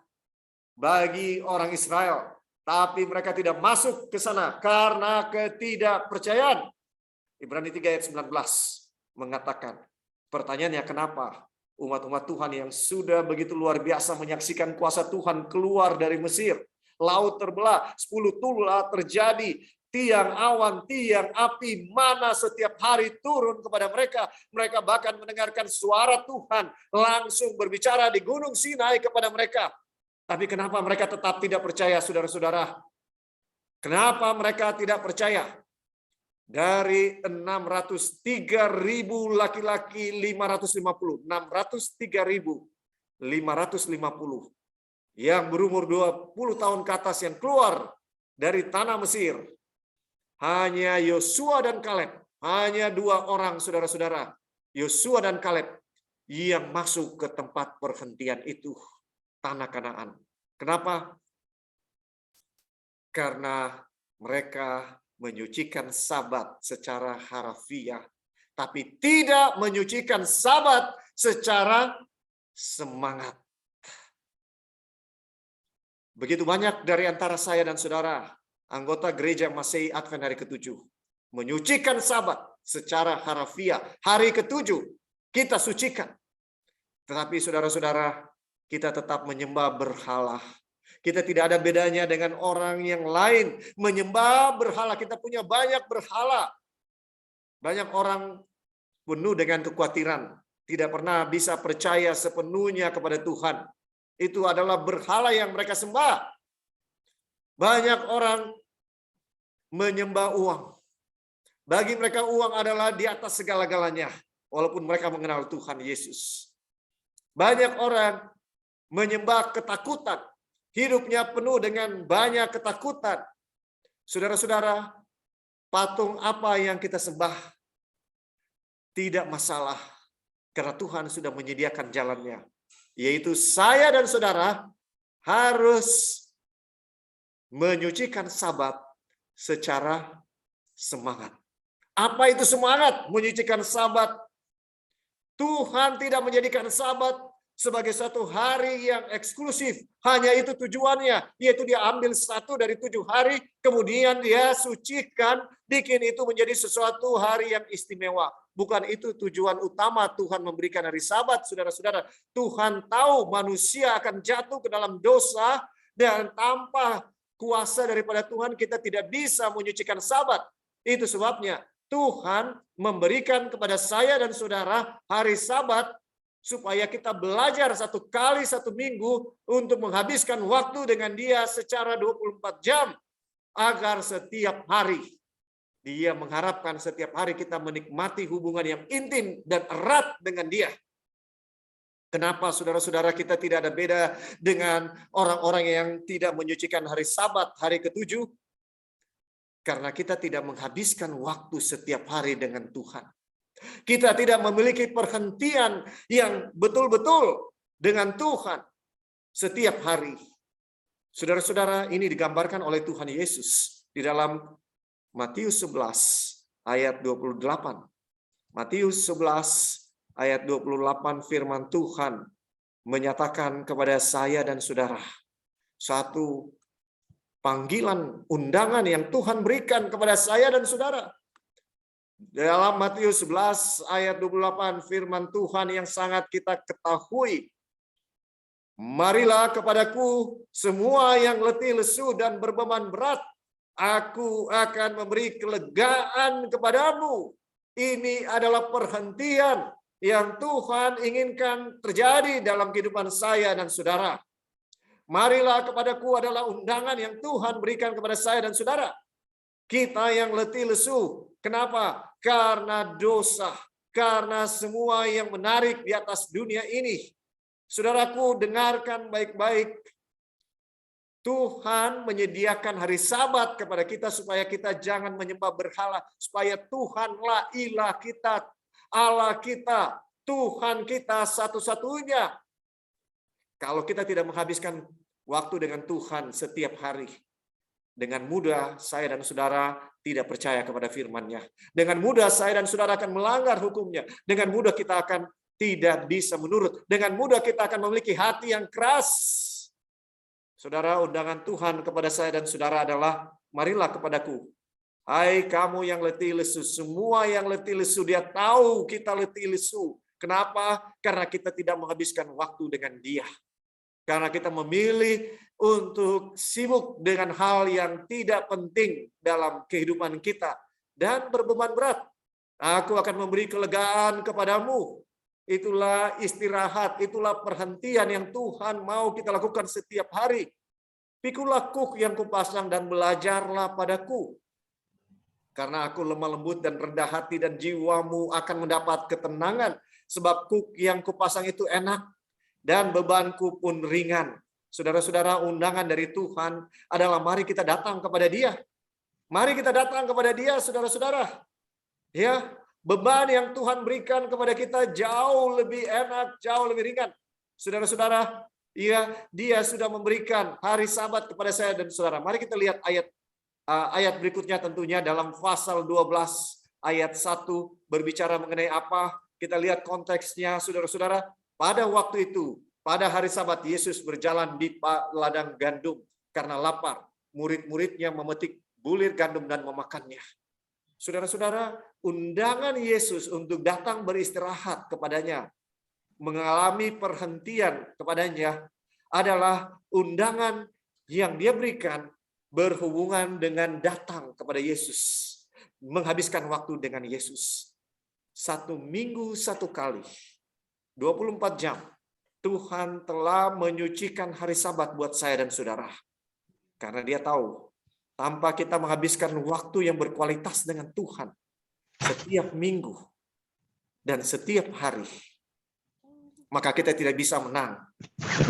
bagi orang Israel, tapi mereka tidak masuk ke sana karena ketidakpercayaan. Ibrani 3 ayat 19 mengatakan, pertanyaannya kenapa umat-umat Tuhan yang sudah begitu luar biasa menyaksikan kuasa Tuhan keluar dari Mesir, laut terbelah, 10 tulah terjadi, tiang awan, tiang api, mana setiap hari turun kepada mereka. Mereka bahkan mendengarkan suara Tuhan langsung berbicara di Gunung Sinai kepada mereka. Tapi kenapa mereka tetap tidak percaya, saudara-saudara? Kenapa mereka tidak percaya? Dari 603.000 laki-laki 550, 603.550 yang berumur 20 tahun ke atas yang keluar dari tanah Mesir. Hanya Yosua dan Kaleb, hanya 2 orang, saudara-saudara, Yosua dan Kaleb yang masuk ke tempat perhentian itu, tanah Kanaan. Kenapa? Karena mereka menyucikan Sabat secara harafiah, tapi tidak menyucikan Sabat secara semangat. Begitu banyak dari antara saya dan saudara, anggota gereja Masehi Advent hari ke-7, menyucikan Sabat secara harafiah. Hari ke-7 kita sucikan. Tetapi saudara-saudara, kita tetap menyembah berhala. Kita tidak ada bedanya dengan orang yang lain menyembah berhala. Kita punya banyak berhala. Banyak orang penuh dengan kekhawatiran, tidak pernah bisa percaya sepenuhnya kepada Tuhan. Itu adalah berhala yang mereka sembah. Banyak orang menyembah uang. Bagi mereka uang adalah di atas segala-galanya, walaupun mereka mengenal Tuhan Yesus. Banyak orang menyembah ketakutan. Hidupnya penuh dengan banyak ketakutan. Saudara-saudara, patung apa yang kita sembah tidak masalah, karena Tuhan sudah menyediakan jalannya. yaitu saya dan saudara harus menyucikan Sabat secara semangat. Apa itu semangat menyucikan Sabat? Tuhan tidak menjadikan Sabat sebagai satu hari yang eksklusif. Hanya itu tujuannya, yaitu dia ambil satu dari 7 hari, kemudian dia sucikan, bikin itu menjadi sesuatu hari yang istimewa. Bukan itu tujuan utama Tuhan memberikan hari Sabat, saudara-saudara. Tuhan tahu manusia akan jatuh ke dalam dosa, dan tanpa kuasa daripada Tuhan kita tidak bisa menyucikan Sabat. Itu sebabnya Tuhan memberikan kepada saya dan saudara hari Sabat supaya kita belajar 1 kali 1 minggu untuk menghabiskan waktu dengan Dia secara 24 jam, agar setiap hari Dia mengharapkan setiap hari kita menikmati hubungan yang intim dan erat dengan Dia. Kenapa saudara-saudara kita tidak ada beda dengan orang-orang yang tidak menyucikan hari Sabat, hari ke-7? Karena kita tidak menghabiskan waktu setiap hari dengan Tuhan. Kita tidak memiliki perhentian yang betul-betul dengan Tuhan setiap hari. Saudara-saudara, ini digambarkan oleh Tuhan Yesus di dalam Matius 11 ayat 28. Matius 11 ayat 28 firman Tuhan menyatakan kepada saya dan saudara satu panggilan, undangan yang Tuhan berikan kepada saya dan saudara. Dalam Matius 11 ayat 28 firman Tuhan yang sangat kita ketahui. Marilah kepadaku semua yang letih lesu dan berbeban berat, aku akan memberi kelegaan kepadamu. Ini adalah perhentian yang Tuhan inginkan terjadi dalam kehidupan saya dan saudara. Marilah kepadaku adalah undangan yang Tuhan berikan kepada saya dan saudara. Kita yang letih lesu. Kenapa? Karena dosa. Karena semua yang menarik di atas dunia ini. Saudaraku, dengarkan baik-baik. Tuhan menyediakan hari Sabat kepada kita supaya kita jangan menyembah berhala. Supaya Tuhanlah ilah kita, Allah kita, Tuhan kita satu-satunya. Kalau kita tidak menghabiskan waktu dengan Tuhan setiap hari, dengan mudah saya dan saudara tidak percaya kepada firman-Nya. Dengan mudah saya dan saudara akan melanggar hukum-Nya. Dengan mudah kita akan tidak bisa menurut. Dengan mudah kita akan memiliki hati yang keras. Saudara, undangan Tuhan kepada saya dan saudara adalah, marilah kepadaku. Hai kamu yang letih lesu, semua yang letih lesu, Dia tahu kita letih lesu. Kenapa? Karena kita tidak menghabiskan waktu dengan Dia. Karena kita memilih untuk sibuk dengan hal yang tidak penting dalam kehidupan kita dan berbeban berat. Aku akan memberi kelegaan kepadamu. Itulah istirahat, itulah perhentian yang Tuhan mau kita lakukan setiap hari. Pikulah kuk yang kupasang dan belajarlah padaku. Karena aku lemah lembut dan rendah hati dan jiwamu akan mendapat ketenangan. Sebab kuk yang kupasang itu enak dan bebanku pun ringan. Saudara-saudara, undangan dari Tuhan adalah mari kita datang kepada Dia. Mari kita datang kepada Dia, saudara-saudara. Ya, beban yang Tuhan berikan kepada kita jauh lebih enak, jauh lebih ringan. Saudara-saudara, ya, Dia sudah memberikan hari Sabat kepada saya dan saudara. Mari kita lihat ayat berikutnya, tentunya dalam pasal 12 ayat 1 berbicara mengenai apa? Kita lihat konteksnya, saudara-saudara. Pada waktu itu, pada hari Sabat, Yesus berjalan di ladang gandum karena lapar. Murid-muridnya memetik bulir gandum dan memakannya. Saudara-saudara, undangan Yesus untuk datang beristirahat kepadanya, mengalami perhentian kepadanya, adalah undangan yang Dia berikan berhubungan dengan datang kepada Yesus. Menghabiskan waktu dengan Yesus. 1 minggu 1 kali. 24 jam. Tuhan telah menyucikan hari Sabat buat saya dan saudara. Karena Dia tahu, tanpa kita menghabiskan waktu yang berkualitas dengan Tuhan setiap minggu dan setiap hari, maka kita tidak bisa menang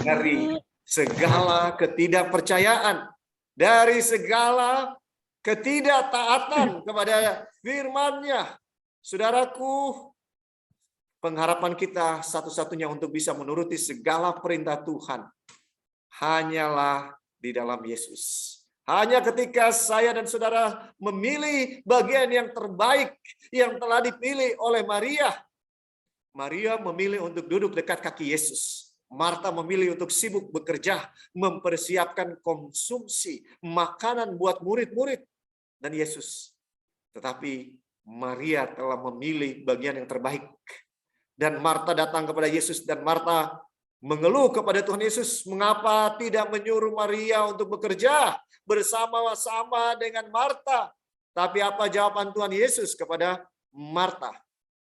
dari segala ketidakpercayaan, dari segala ketidaktaatan kepada firman-Nya. Saudaraku, Pengharapan kita satu-satunya untuk bisa menuruti segala perintah Tuhan hanyalah di dalam Yesus. Hanya ketika saya dan saudara memilih bagian yang terbaik yang telah dipilih oleh Maria. Maria memilih untuk duduk dekat kaki Yesus. Marta memilih untuk sibuk bekerja, mempersiapkan konsumsi makanan buat murid-murid dan Yesus. Tetapi Maria telah memilih bagian yang terbaik. Dan Marta datang kepada Yesus dan Marta mengeluh kepada Tuhan Yesus, mengapa tidak menyuruh Maria untuk bekerja bersama-sama dengan Marta? Tapi apa jawaban Tuhan Yesus kepada Marta?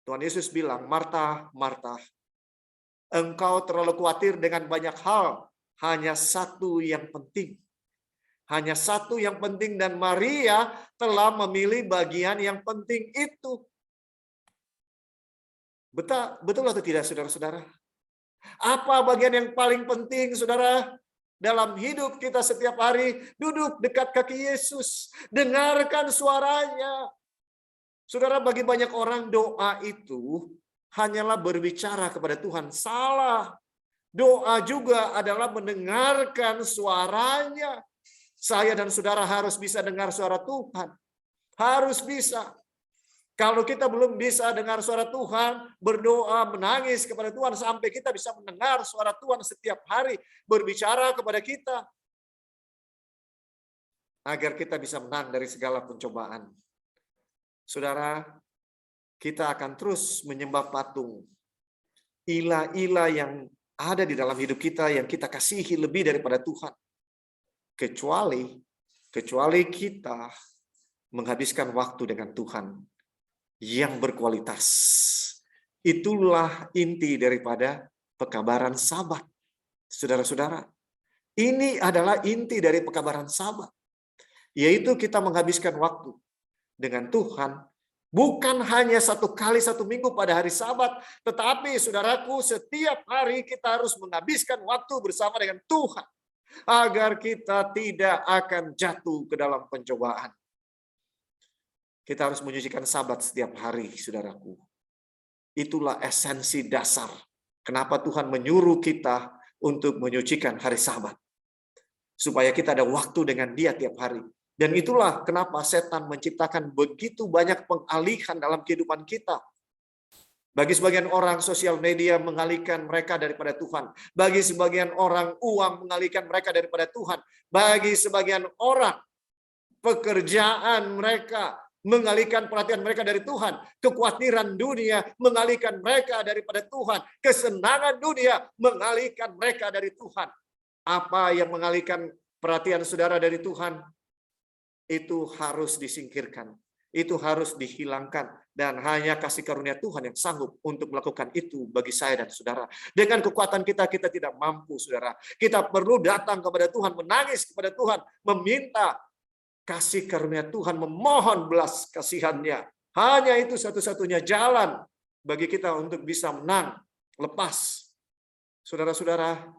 Tuhan Yesus bilang, Marta, Marta, engkau terlalu khawatir dengan banyak hal, hanya satu yang penting. Hanya satu yang penting dan Maria telah memilih bagian yang penting itu. Betul atau tidak, saudara-saudara? Apa bagian yang paling penting, saudara? Dalam hidup kita setiap hari, duduk dekat kaki Yesus. Dengarkan suaranya. Saudara, bagi banyak orang doa itu hanyalah berbicara kepada Tuhan. Salah. Doa juga adalah mendengarkan suaranya. Saya dan saudara harus bisa dengar suara Tuhan. Harus bisa. Kalau kita belum bisa dengar suara Tuhan, berdoa, menangis kepada Tuhan sampai kita bisa mendengar suara Tuhan setiap hari berbicara kepada kita. Agar kita bisa menang dari segala pencobaan. Saudara, kita akan terus menyembah patung. Ilah-ilah yang ada di dalam hidup kita yang kita kasihi lebih daripada Tuhan. Kecuali kita menghabiskan waktu dengan Tuhan yang berkualitas. Itulah inti daripada pekabaran Sabat. Saudara-saudara, ini adalah inti dari pekabaran Sabat. Yaitu kita menghabiskan waktu dengan Tuhan. Bukan hanya satu kali satu minggu pada hari Sabat. Tetapi saudaraku, setiap hari kita harus menghabiskan waktu bersama dengan Tuhan. Agar kita tidak akan jatuh ke dalam pencobaan. Kita harus menyucikan Sabat setiap hari, saudaraku. Itulah esensi dasar. Kenapa Tuhan menyuruh kita untuk menyucikan hari Sabat. Supaya kita ada waktu dengan Dia tiap hari. Dan itulah kenapa setan menciptakan begitu banyak pengalihan dalam kehidupan kita. Bagi sebagian orang, sosial media mengalihkan mereka daripada Tuhan. Bagi sebagian orang, uang mengalihkan mereka daripada Tuhan. Bagi sebagian orang, pekerjaan mereka mengalihkan perhatian mereka dari Tuhan. Kekhawatiran dunia mengalihkan mereka daripada Tuhan. Kesenangan dunia mengalihkan mereka dari Tuhan. Apa yang mengalihkan perhatian saudara dari Tuhan? Itu harus disingkirkan. Itu harus dihilangkan. Dan hanya kasih karunia Tuhan yang sanggup untuk melakukan itu bagi saya dan saudara. Dengan kekuatan kita, kita tidak mampu, saudara. Kita perlu datang kepada Tuhan, menangis kepada Tuhan, meminta kasih karunia Tuhan, memohon belas kasihannya. Hanya itu satu-satunya jalan bagi kita untuk bisa menang, lepas. Saudara-saudara,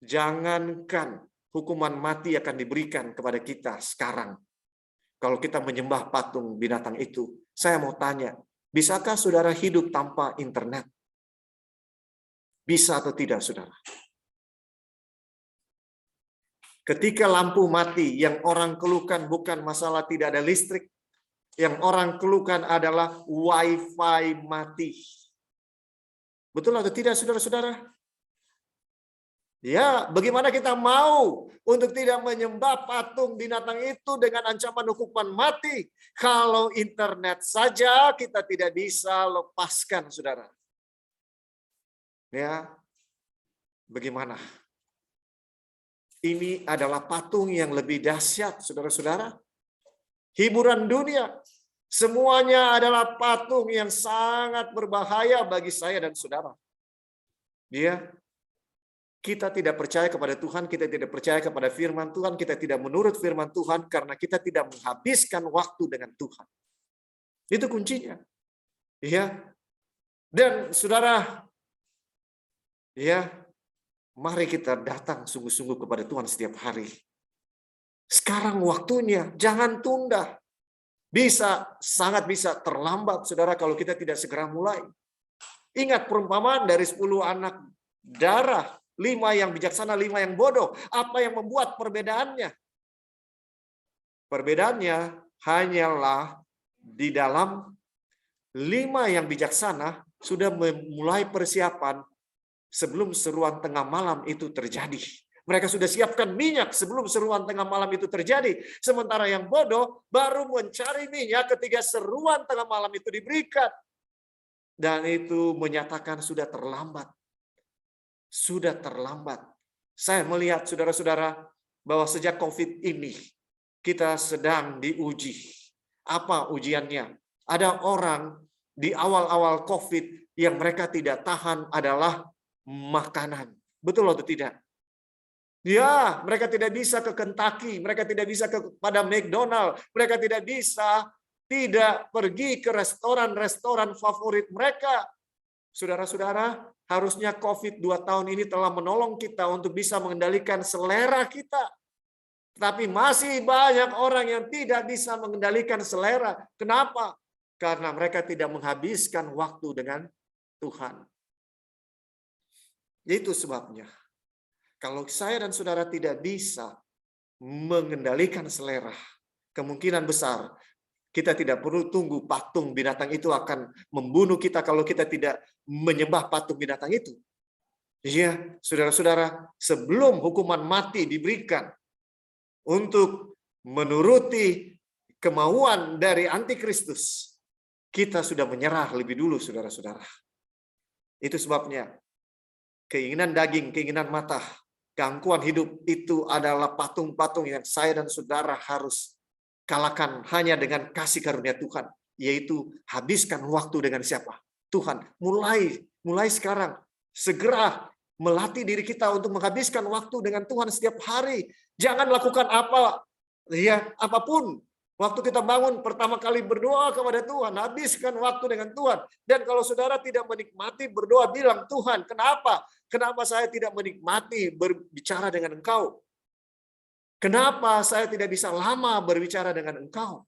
jangankan hukuman mati akan diberikan kepada kita sekarang. Kalau kita menyembah patung binatang itu, saya mau tanya, bisakah saudara hidup tanpa internet? Bisa atau tidak, saudara? Ketika lampu mati, yang orang keluhkan bukan masalah tidak ada listrik. Yang orang keluhkan adalah wifi mati. Betul atau tidak, saudara-saudara? Ya, bagaimana kita mau untuk tidak menyembah patung binatang itu dengan ancaman hukuman mati? Kalau internet saja kita tidak bisa lepaskan, saudara. Ya, bagaimana? Ini adalah patung yang lebih dahsyat, saudara-saudara. Hiburan dunia. Semuanya adalah patung yang sangat berbahaya bagi saya dan saudara. Ya, kita tidak percaya kepada Tuhan, kita tidak percaya kepada firman Tuhan, kita tidak menurut firman Tuhan karena kita tidak menghabiskan waktu dengan Tuhan. Itu kuncinya. Ya. Dan saudara, ya, mari kita datang sungguh-sungguh kepada Tuhan setiap hari. Sekarang waktunya, jangan tunda. Sangat bisa terlambat, saudara, kalau kita tidak segera mulai. Ingat perumpamaan dari 10 anak darah, 5 yang bijaksana, 5 yang bodoh. Apa yang membuat perbedaannya? Perbedaannya hanyalah di dalam 5 yang bijaksana sudah memulai persiapan sebelum seruan tengah malam itu terjadi. Mereka sudah siapkan minyak sebelum seruan tengah malam itu terjadi. Sementara yang bodoh baru mencari minyak ketika seruan tengah malam itu diberikan. Dan itu menyatakan sudah terlambat. Sudah terlambat. Saya melihat saudara-saudara bahwa sejak COVID ini kita sedang diuji. Apa ujiannya? Ada orang di awal-awal COVID yang mereka tidak tahan adalah makanan. Betul atau tidak? Ya, mereka tidak bisa ke Kentucky, mereka tidak bisa kepada McDonald, mereka tidak bisa tidak pergi ke restoran-restoran favorit mereka. Saudara-saudara, harusnya COVID 2 tahun ini telah menolong kita untuk bisa mengendalikan selera kita. Tapi masih banyak orang yang tidak bisa mengendalikan selera. Kenapa? Karena mereka tidak menghabiskan waktu dengan Tuhan. Itu sebabnya. Kalau saya dan saudara tidak bisa mengendalikan selera, kemungkinan besar kita tidak perlu tunggu patung binatang itu akan membunuh kita kalau kita tidak menyembah patung binatang itu. Iya, saudara-saudara, sebelum hukuman mati diberikan untuk menuruti kemauan dari antikristus, kita sudah menyerah lebih dulu, saudara-saudara. Itu sebabnya keinginan daging, keinginan mata, gangguan hidup itu adalah patung-patung yang saya dan saudara harus kalahkan hanya dengan kasih karunia Tuhan, yaitu habiskan waktu dengan siapa? Tuhan. Mulai sekarang, segera melatih diri kita untuk menghabiskan waktu dengan Tuhan setiap hari. Jangan lakukan apapun. Waktu kita bangun pertama kali berdoa kepada Tuhan, habiskan waktu dengan Tuhan. Dan kalau saudara tidak menikmati berdoa, bilang, Tuhan, kenapa? Kenapa saya tidak menikmati berbicara dengan Engkau? Kenapa saya tidak bisa lama berbicara dengan Engkau?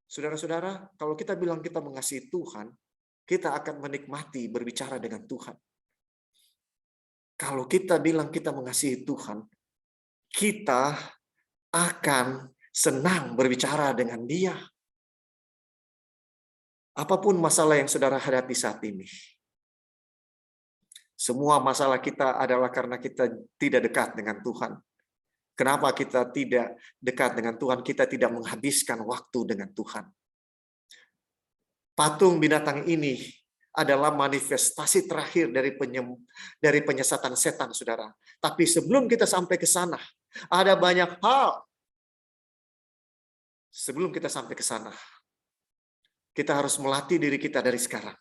Saudara-saudara, kalau kita bilang kita mengasihi Tuhan, kita akan menikmati berbicara dengan Tuhan. Kalau kita bilang kita mengasihi Tuhan, kita akan senang berbicara dengan Dia. Apapun masalah yang saudara hadapi saat ini, semua masalah kita adalah karena kita tidak dekat dengan Tuhan. Kenapa kita tidak dekat dengan Tuhan? Kita tidak menghabiskan waktu dengan Tuhan. Patung binatang ini adalah manifestasi terakhir dari penyesatan setan, saudara. Tapi sebelum kita sampai ke sana, ada banyak hal. Sebelum kita sampai ke sana, kita harus melatih diri kita dari sekarang.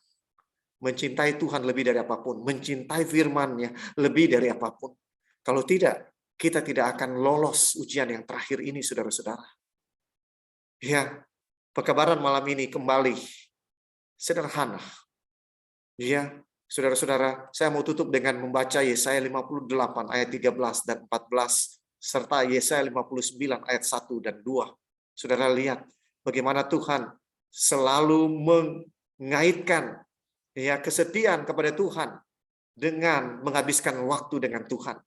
Mencintai Tuhan lebih dari apapun. Mencintai firman-Nya lebih dari apapun. Kalau tidak, kita tidak akan lolos ujian yang terakhir ini, saudara-saudara. Ya, pekabaran malam ini kembali sederhana. Ya, saudara-saudara, saya mau tutup dengan membaca Yesaya 58 ayat 13 dan 14 serta Yesaya 59 ayat 1 dan 2. Saudara lihat bagaimana Tuhan selalu mengaitkan kesetiaan kepada Tuhan dengan menghabiskan waktu dengan Tuhan.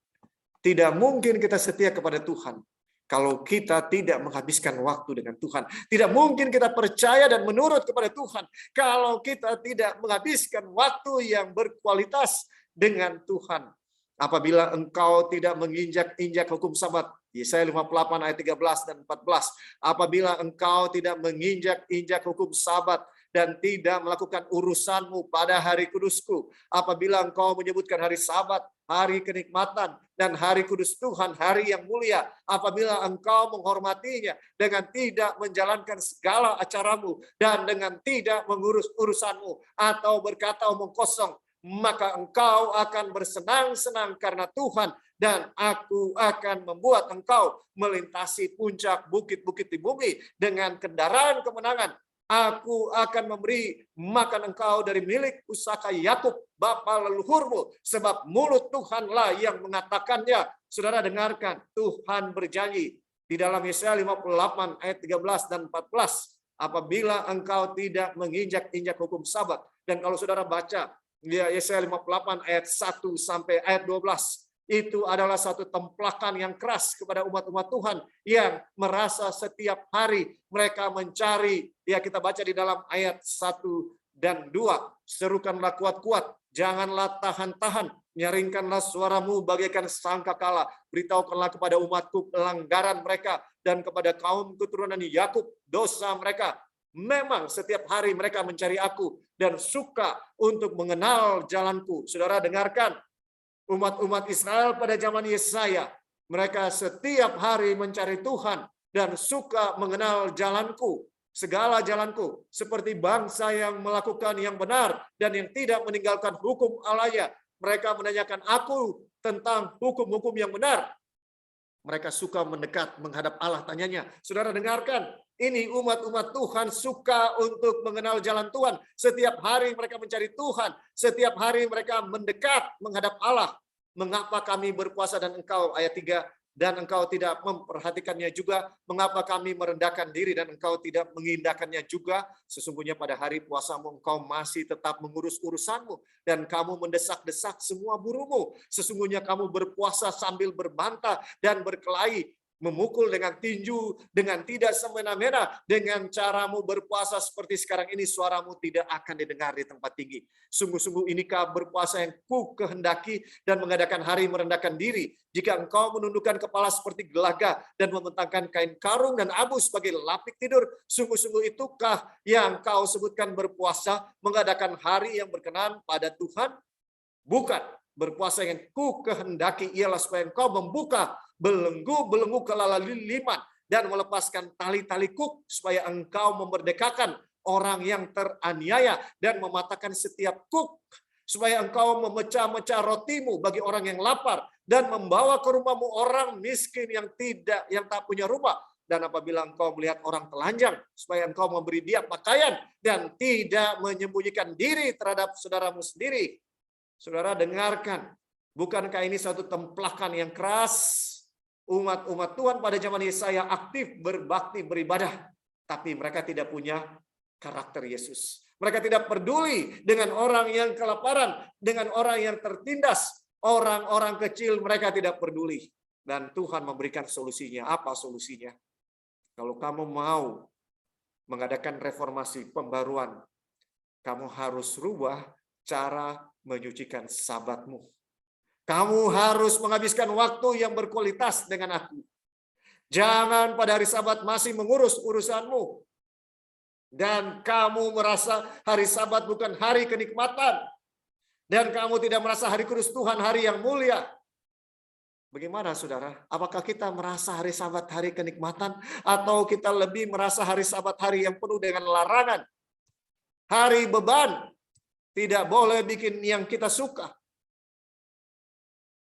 Tidak mungkin kita setia kepada Tuhan kalau kita tidak menghabiskan waktu dengan Tuhan. Tidak mungkin kita percaya dan menurut kepada Tuhan kalau kita tidak menghabiskan waktu yang berkualitas dengan Tuhan. Apabila engkau tidak menginjak-injak hukum Sabat, Yesaya 58 ayat 13 dan 14. Apabila engkau tidak menginjak-injak hukum Sabat dan tidak melakukan urusanmu pada hari kudusku, apabila engkau menyebutkan hari Sabat, hari kenikmatan, dan hari kudus Tuhan, hari yang mulia, apabila engkau menghormatinya dengan tidak menjalankan segala acaramu dan dengan tidak mengurus urusanmu atau berkata omong kosong, maka engkau akan bersenang-senang karena Tuhan, dan aku akan membuat engkau melintasi puncak bukit-bukit di bumi dengan kendaraan kemenangan. Aku akan memberi makan engkau dari milik pusaka Yakub, bapa leluhurmu, sebab mulut Tuhanlah yang mengatakannya. Saudara dengarkan, Tuhan berjanji di dalam Yesaya 58 ayat 13 dan 14. Apabila engkau tidak menginjak-injak hukum Sabat Dan kalau saudara baca Yesaya 58 ayat 1 sampai ayat 12, itu adalah satu templakan yang keras kepada umat-umat Tuhan yang merasa setiap hari mereka mencari, ya kita baca di dalam ayat 1 dan 2, serukanlah kuat-kuat, janganlah tahan-tahan, nyaringkanlah suaramu bagaikan sangkakala, beritahukanlah kepada umatku pelanggaran mereka dan kepada kaum keturunan Yakub dosa mereka. Memang setiap hari mereka mencari aku dan suka untuk mengenal jalanku. Saudara dengarkan, umat-umat Israel pada zaman Yesaya, mereka setiap hari mencari Tuhan dan suka mengenal jalanku, segala jalanku, seperti bangsa yang melakukan yang benar dan yang tidak meninggalkan hukum Allahnya. Mereka menanyakan aku tentang hukum-hukum yang benar. Mereka suka mendekat menghadap Allah, tanyanya. Saudara dengarkan, ini umat-umat Tuhan suka untuk mengenal jalan Tuhan. Setiap hari mereka mencari Tuhan. Setiap hari mereka mendekat menghadap Allah. Mengapa kami berpuasa dan engkau, ayat 3, dan engkau tidak memperhatikannya juga? Mengapa kami merendahkan diri dan engkau tidak mengindahkannya juga? Sesungguhnya pada hari puasamu engkau masih tetap mengurus urusanmu dan kamu mendesak-desak semua burumu. Sesungguhnya kamu berpuasa sambil berbantah dan berkelahi, memukul dengan tinju, dengan tidak semena-mena. Dengan caramu berpuasa seperti sekarang ini, suaramu tidak akan didengar di tempat tinggi. Sungguh-sungguh inikah berpuasa yang ku kehendaki dan mengadakan hari merendahkan diri. Jika engkau menundukkan kepala seperti gelaga dan membentangkan kain karung dan abu sebagai lapik tidur, sungguh-sungguh itukah yang kau sebutkan berpuasa, mengadakan hari yang berkenan pada Tuhan? Bukan. Berpuasa yang ku kehendaki ialah supaya engkau membuka belenggu-belenggu kelalaliman dan melepaskan tali-tali kuk, supaya engkau memerdekakan orang yang teraniaya dan mematahkan setiap kuk, supaya engkau memecah-mecah rotimu bagi orang yang lapar dan membawa ke rumahmu orang miskin yang tak punya rumah. Dan apabila engkau melihat orang telanjang, supaya engkau memberi dia pakaian dan tidak menyembunyikan diri terhadap saudaramu sendiri. Saudara dengarkan, bukankah ini satu templakan yang keras? Umat-umat Tuhan pada zaman Yesaya aktif berbakti beribadah, tapi mereka tidak punya karakter Yesus. Mereka tidak peduli dengan orang yang kelaparan, dengan orang yang tertindas, orang-orang kecil mereka tidak peduli. Dan Tuhan memberikan solusinya. Apa solusinya? Kalau kamu mau mengadakan reformasi pembaruan, kamu harus rubah cara menyucikan sabatmu. Kamu harus menghabiskan waktu yang berkualitas dengan aku. Jangan pada hari Sabat masih mengurus urusanmu. Dan kamu merasa hari Sabat bukan hari kenikmatan. Dan kamu tidak merasa hari kudus Tuhan hari yang mulia. Bagaimana saudara? Apakah kita merasa hari Sabat hari kenikmatan? Atau kita lebih merasa hari Sabat hari yang penuh dengan larangan? Hari beban. Tidak boleh bikin yang kita suka.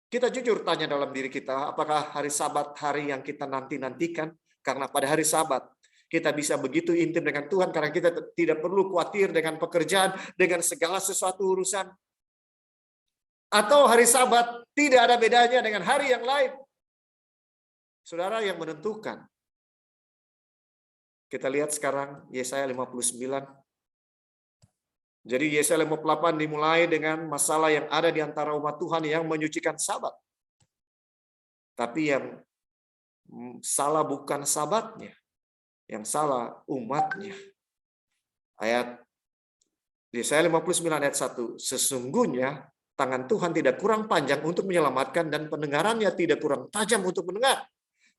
Kita jujur tanya dalam diri kita, apakah hari Sabat hari yang kita nanti-nantikan? Karena pada hari Sabat kita bisa begitu intim dengan Tuhan karena kita tidak perlu khawatir dengan pekerjaan, dengan segala sesuatu urusan. Atau hari Sabat tidak ada bedanya dengan hari yang lain. Saudara yang menentukan. Kita lihat sekarang Yesaya 59. Jadi Yesaya 58 dimulai dengan masalah yang ada di antara umat Tuhan yang menyucikan Sabat. Tapi yang salah bukan Sabatnya, yang salah umatnya. Ayat Yesaya 59 ayat 1, sesungguhnya tangan Tuhan tidak kurang panjang untuk menyelamatkan dan pendengarannya tidak kurang tajam untuk mendengar.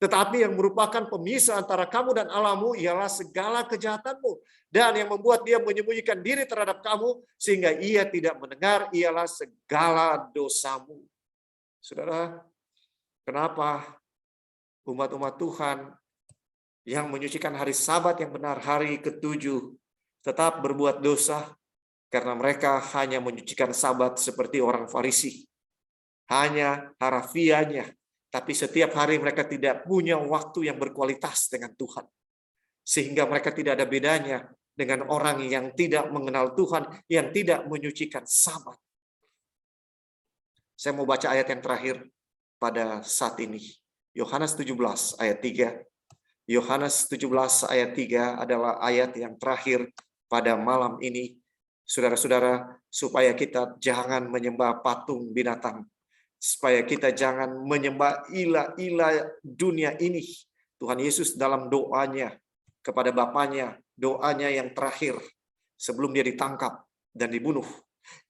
Tetapi yang merupakan pemisah antara kamu dan Allahmu ialah segala kejahatanmu. Dan yang membuat dia menyembunyikan diri terhadap kamu sehingga ia tidak mendengar ialah segala dosamu. Saudara, kenapa umat-umat Tuhan yang menyucikan hari Sabat yang benar, hari ke-7, tetap berbuat dosa? Karena mereka hanya menyucikan Sabat seperti orang Farisi. Hanya harafiahnya. Tapi setiap hari mereka tidak punya waktu yang berkualitas dengan Tuhan. Sehingga mereka tidak ada bedanya dengan orang yang tidak mengenal Tuhan, yang tidak menyucikan Sabat. Saya mau baca ayat yang terakhir pada saat ini. Yohanes 17 ayat 3. Yohanes 17 ayat 3 adalah ayat yang terakhir pada malam ini. Saudara-saudara, supaya kita jangan menyembah patung binatang, supaya kita jangan menyembah ilah-ilah dunia ini. Tuhan Yesus dalam doanya kepada Bapanya, doanya yang terakhir sebelum dia ditangkap dan dibunuh.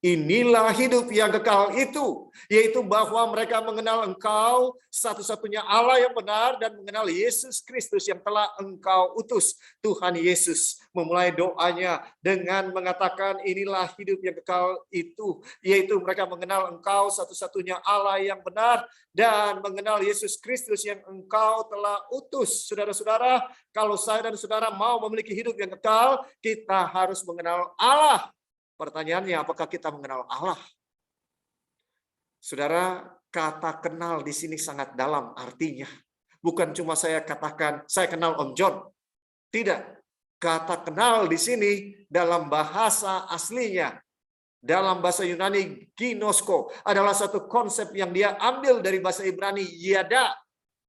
Inilah hidup yang kekal itu, yaitu bahwa mereka mengenal Engkau satu-satunya Allah yang benar dan mengenal Yesus Kristus yang telah Engkau utus. Tuhan Yesus memulai doanya dengan mengatakan inilah hidup yang kekal itu, yaitu mereka mengenal Engkau satu-satunya Allah yang benar dan mengenal Yesus Kristus yang Engkau telah utus. Saudara-saudara, kalau saya dan saudara mau memiliki hidup yang kekal, kita harus mengenal Allah. Pertanyaannya, apakah kita mengenal Allah? Saudara, kata kenal di sini sangat dalam artinya. Bukan cuma saya katakan, saya kenal Om John. Tidak. Kata kenal di sini dalam bahasa aslinya, dalam bahasa Yunani, ginosko, adalah satu konsep yang dia ambil dari bahasa Ibrani, yada.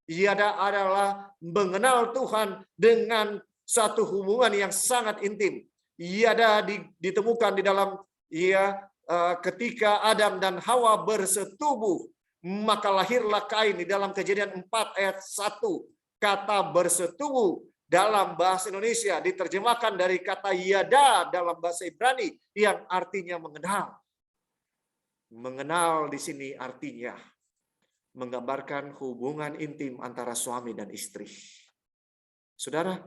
Yada adalah mengenal Tuhan dengan satu hubungan yang sangat intim. Yada ditemukan di dalam ketika Adam dan Hawa bersetubuh, maka lahirlah Kain. Di dalam Kejadian 4 ayat 1, kata bersetubuh dalam bahasa Indonesia diterjemahkan dari kata yada dalam bahasa Ibrani yang artinya mengenal. Mengenal di sini artinya menggambarkan hubungan intim antara suami dan istri. Saudara,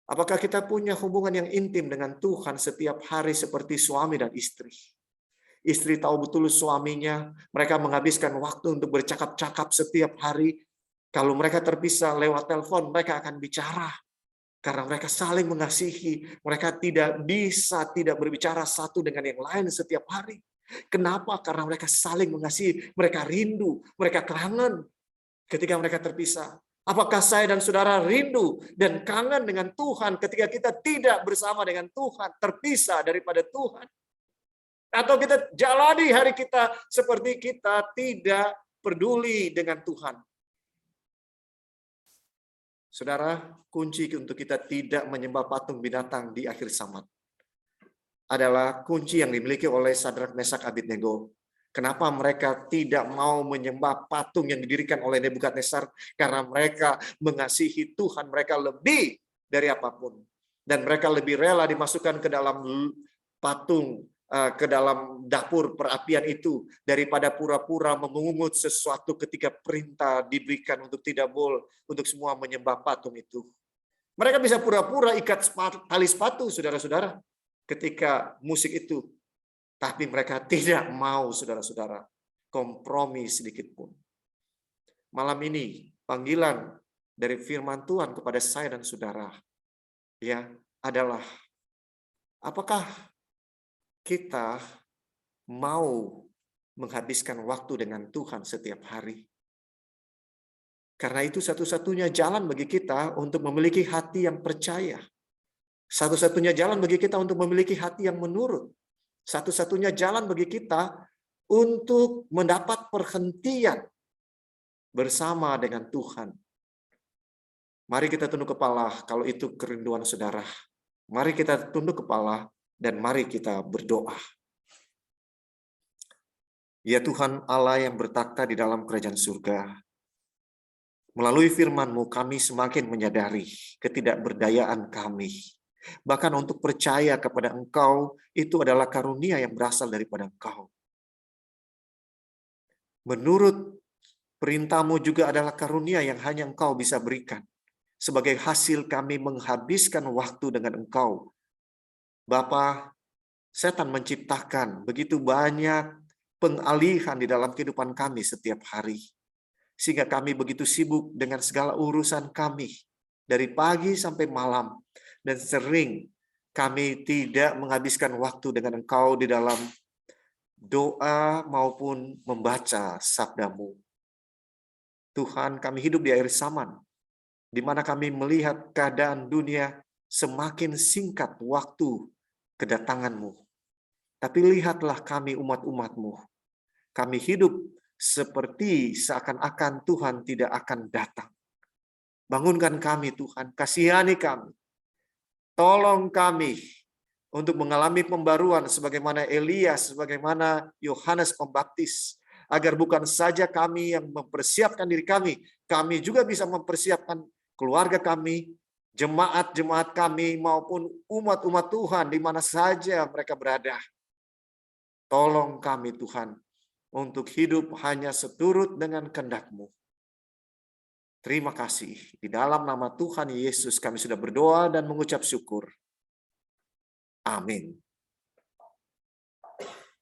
apakah kita punya hubungan yang intim dengan Tuhan setiap hari seperti suami dan istri? Istri tahu betul suaminya, mereka menghabiskan waktu untuk bercakap-cakap setiap hari. Kalau mereka terpisah lewat telepon, mereka akan bicara. Karena mereka saling mengasihi, mereka tidak bisa tidak berbicara satu dengan yang lain setiap hari. Kenapa? Karena mereka saling mengasihi, mereka rindu, mereka kangen ketika mereka terpisah. Apakah saya dan saudara rindu dan kangen dengan Tuhan ketika kita tidak bersama dengan Tuhan, terpisah daripada Tuhan? Atau kita jalani hari kita seperti kita tidak peduli dengan Tuhan? Saudara, kunci untuk kita tidak menyembah patung binatang di akhir zaman adalah kunci yang dimiliki oleh Sadrak, Mesak, Abednego. Kenapa mereka tidak mau menyembah patung yang didirikan oleh Nebukadnezar? Karena mereka mengasihi Tuhan mereka lebih dari apapun. Dan mereka lebih rela dimasukkan ke dalam patung, ke dalam dapur perapian itu, daripada pura-pura memungut sesuatu ketika perintah diberikan untuk tidak boleh, untuk semua menyembah patung itu. Mereka bisa pura-pura ikat tali sepatu, saudara-saudara, ketika musik itu. Tapi mereka tidak mau, saudara-saudara, kompromi sedikit pun. Malam ini, panggilan dari firman Tuhan kepada saya dan saudara ya adalah, apakah kita mau menghabiskan waktu dengan Tuhan setiap hari? Karena itu satu-satunya jalan bagi kita untuk memiliki hati yang percaya. Satu-satunya jalan bagi kita untuk memiliki hati yang menurut. Satu-satunya jalan bagi kita untuk mendapat perhentian bersama dengan Tuhan. Mari kita tunduk kepala kalau itu kerinduan saudara. Mari kita tunduk kepala dan mari kita berdoa. Ya Tuhan Allah yang bertakhta di dalam kerajaan surga, melalui firman-Mu kami semakin menyadari ketidakberdayaan kami. Bahkan untuk percaya kepada Engkau itu adalah karunia yang berasal daripada Engkau. Menurut perintah-Mu juga adalah karunia yang hanya Engkau bisa berikan. Sebagai hasil kami menghabiskan waktu dengan Engkau. Bapa, setan menciptakan begitu banyak pengalihan di dalam kehidupan kami setiap hari. Sehingga kami begitu sibuk dengan segala urusan kami. Dari pagi sampai malam. Dan sering kami tidak menghabiskan waktu dengan Engkau di dalam doa maupun membaca sabda-Mu. Tuhan, kami hidup di akhir zaman, di mana kami melihat keadaan dunia semakin singkat waktu kedatangan-Mu. Tapi lihatlah kami umat-umat-Mu. Kami hidup seperti seakan-akan Tuhan tidak akan datang. Bangunkan kami Tuhan, kasihani kami. Tolong kami untuk mengalami pembaruan sebagaimana Elias, sebagaimana Yohanes Pembaptis. Agar bukan saja kami yang mempersiapkan diri kami juga bisa mempersiapkan keluarga kami, jemaat-jemaat kami, maupun umat-umat Tuhan di mana saja mereka berada. Tolong kami Tuhan, untuk hidup hanya seturut dengan kehendak-Mu. Terima kasih. Di dalam nama Tuhan Yesus kami sudah berdoa dan mengucap syukur. Amin.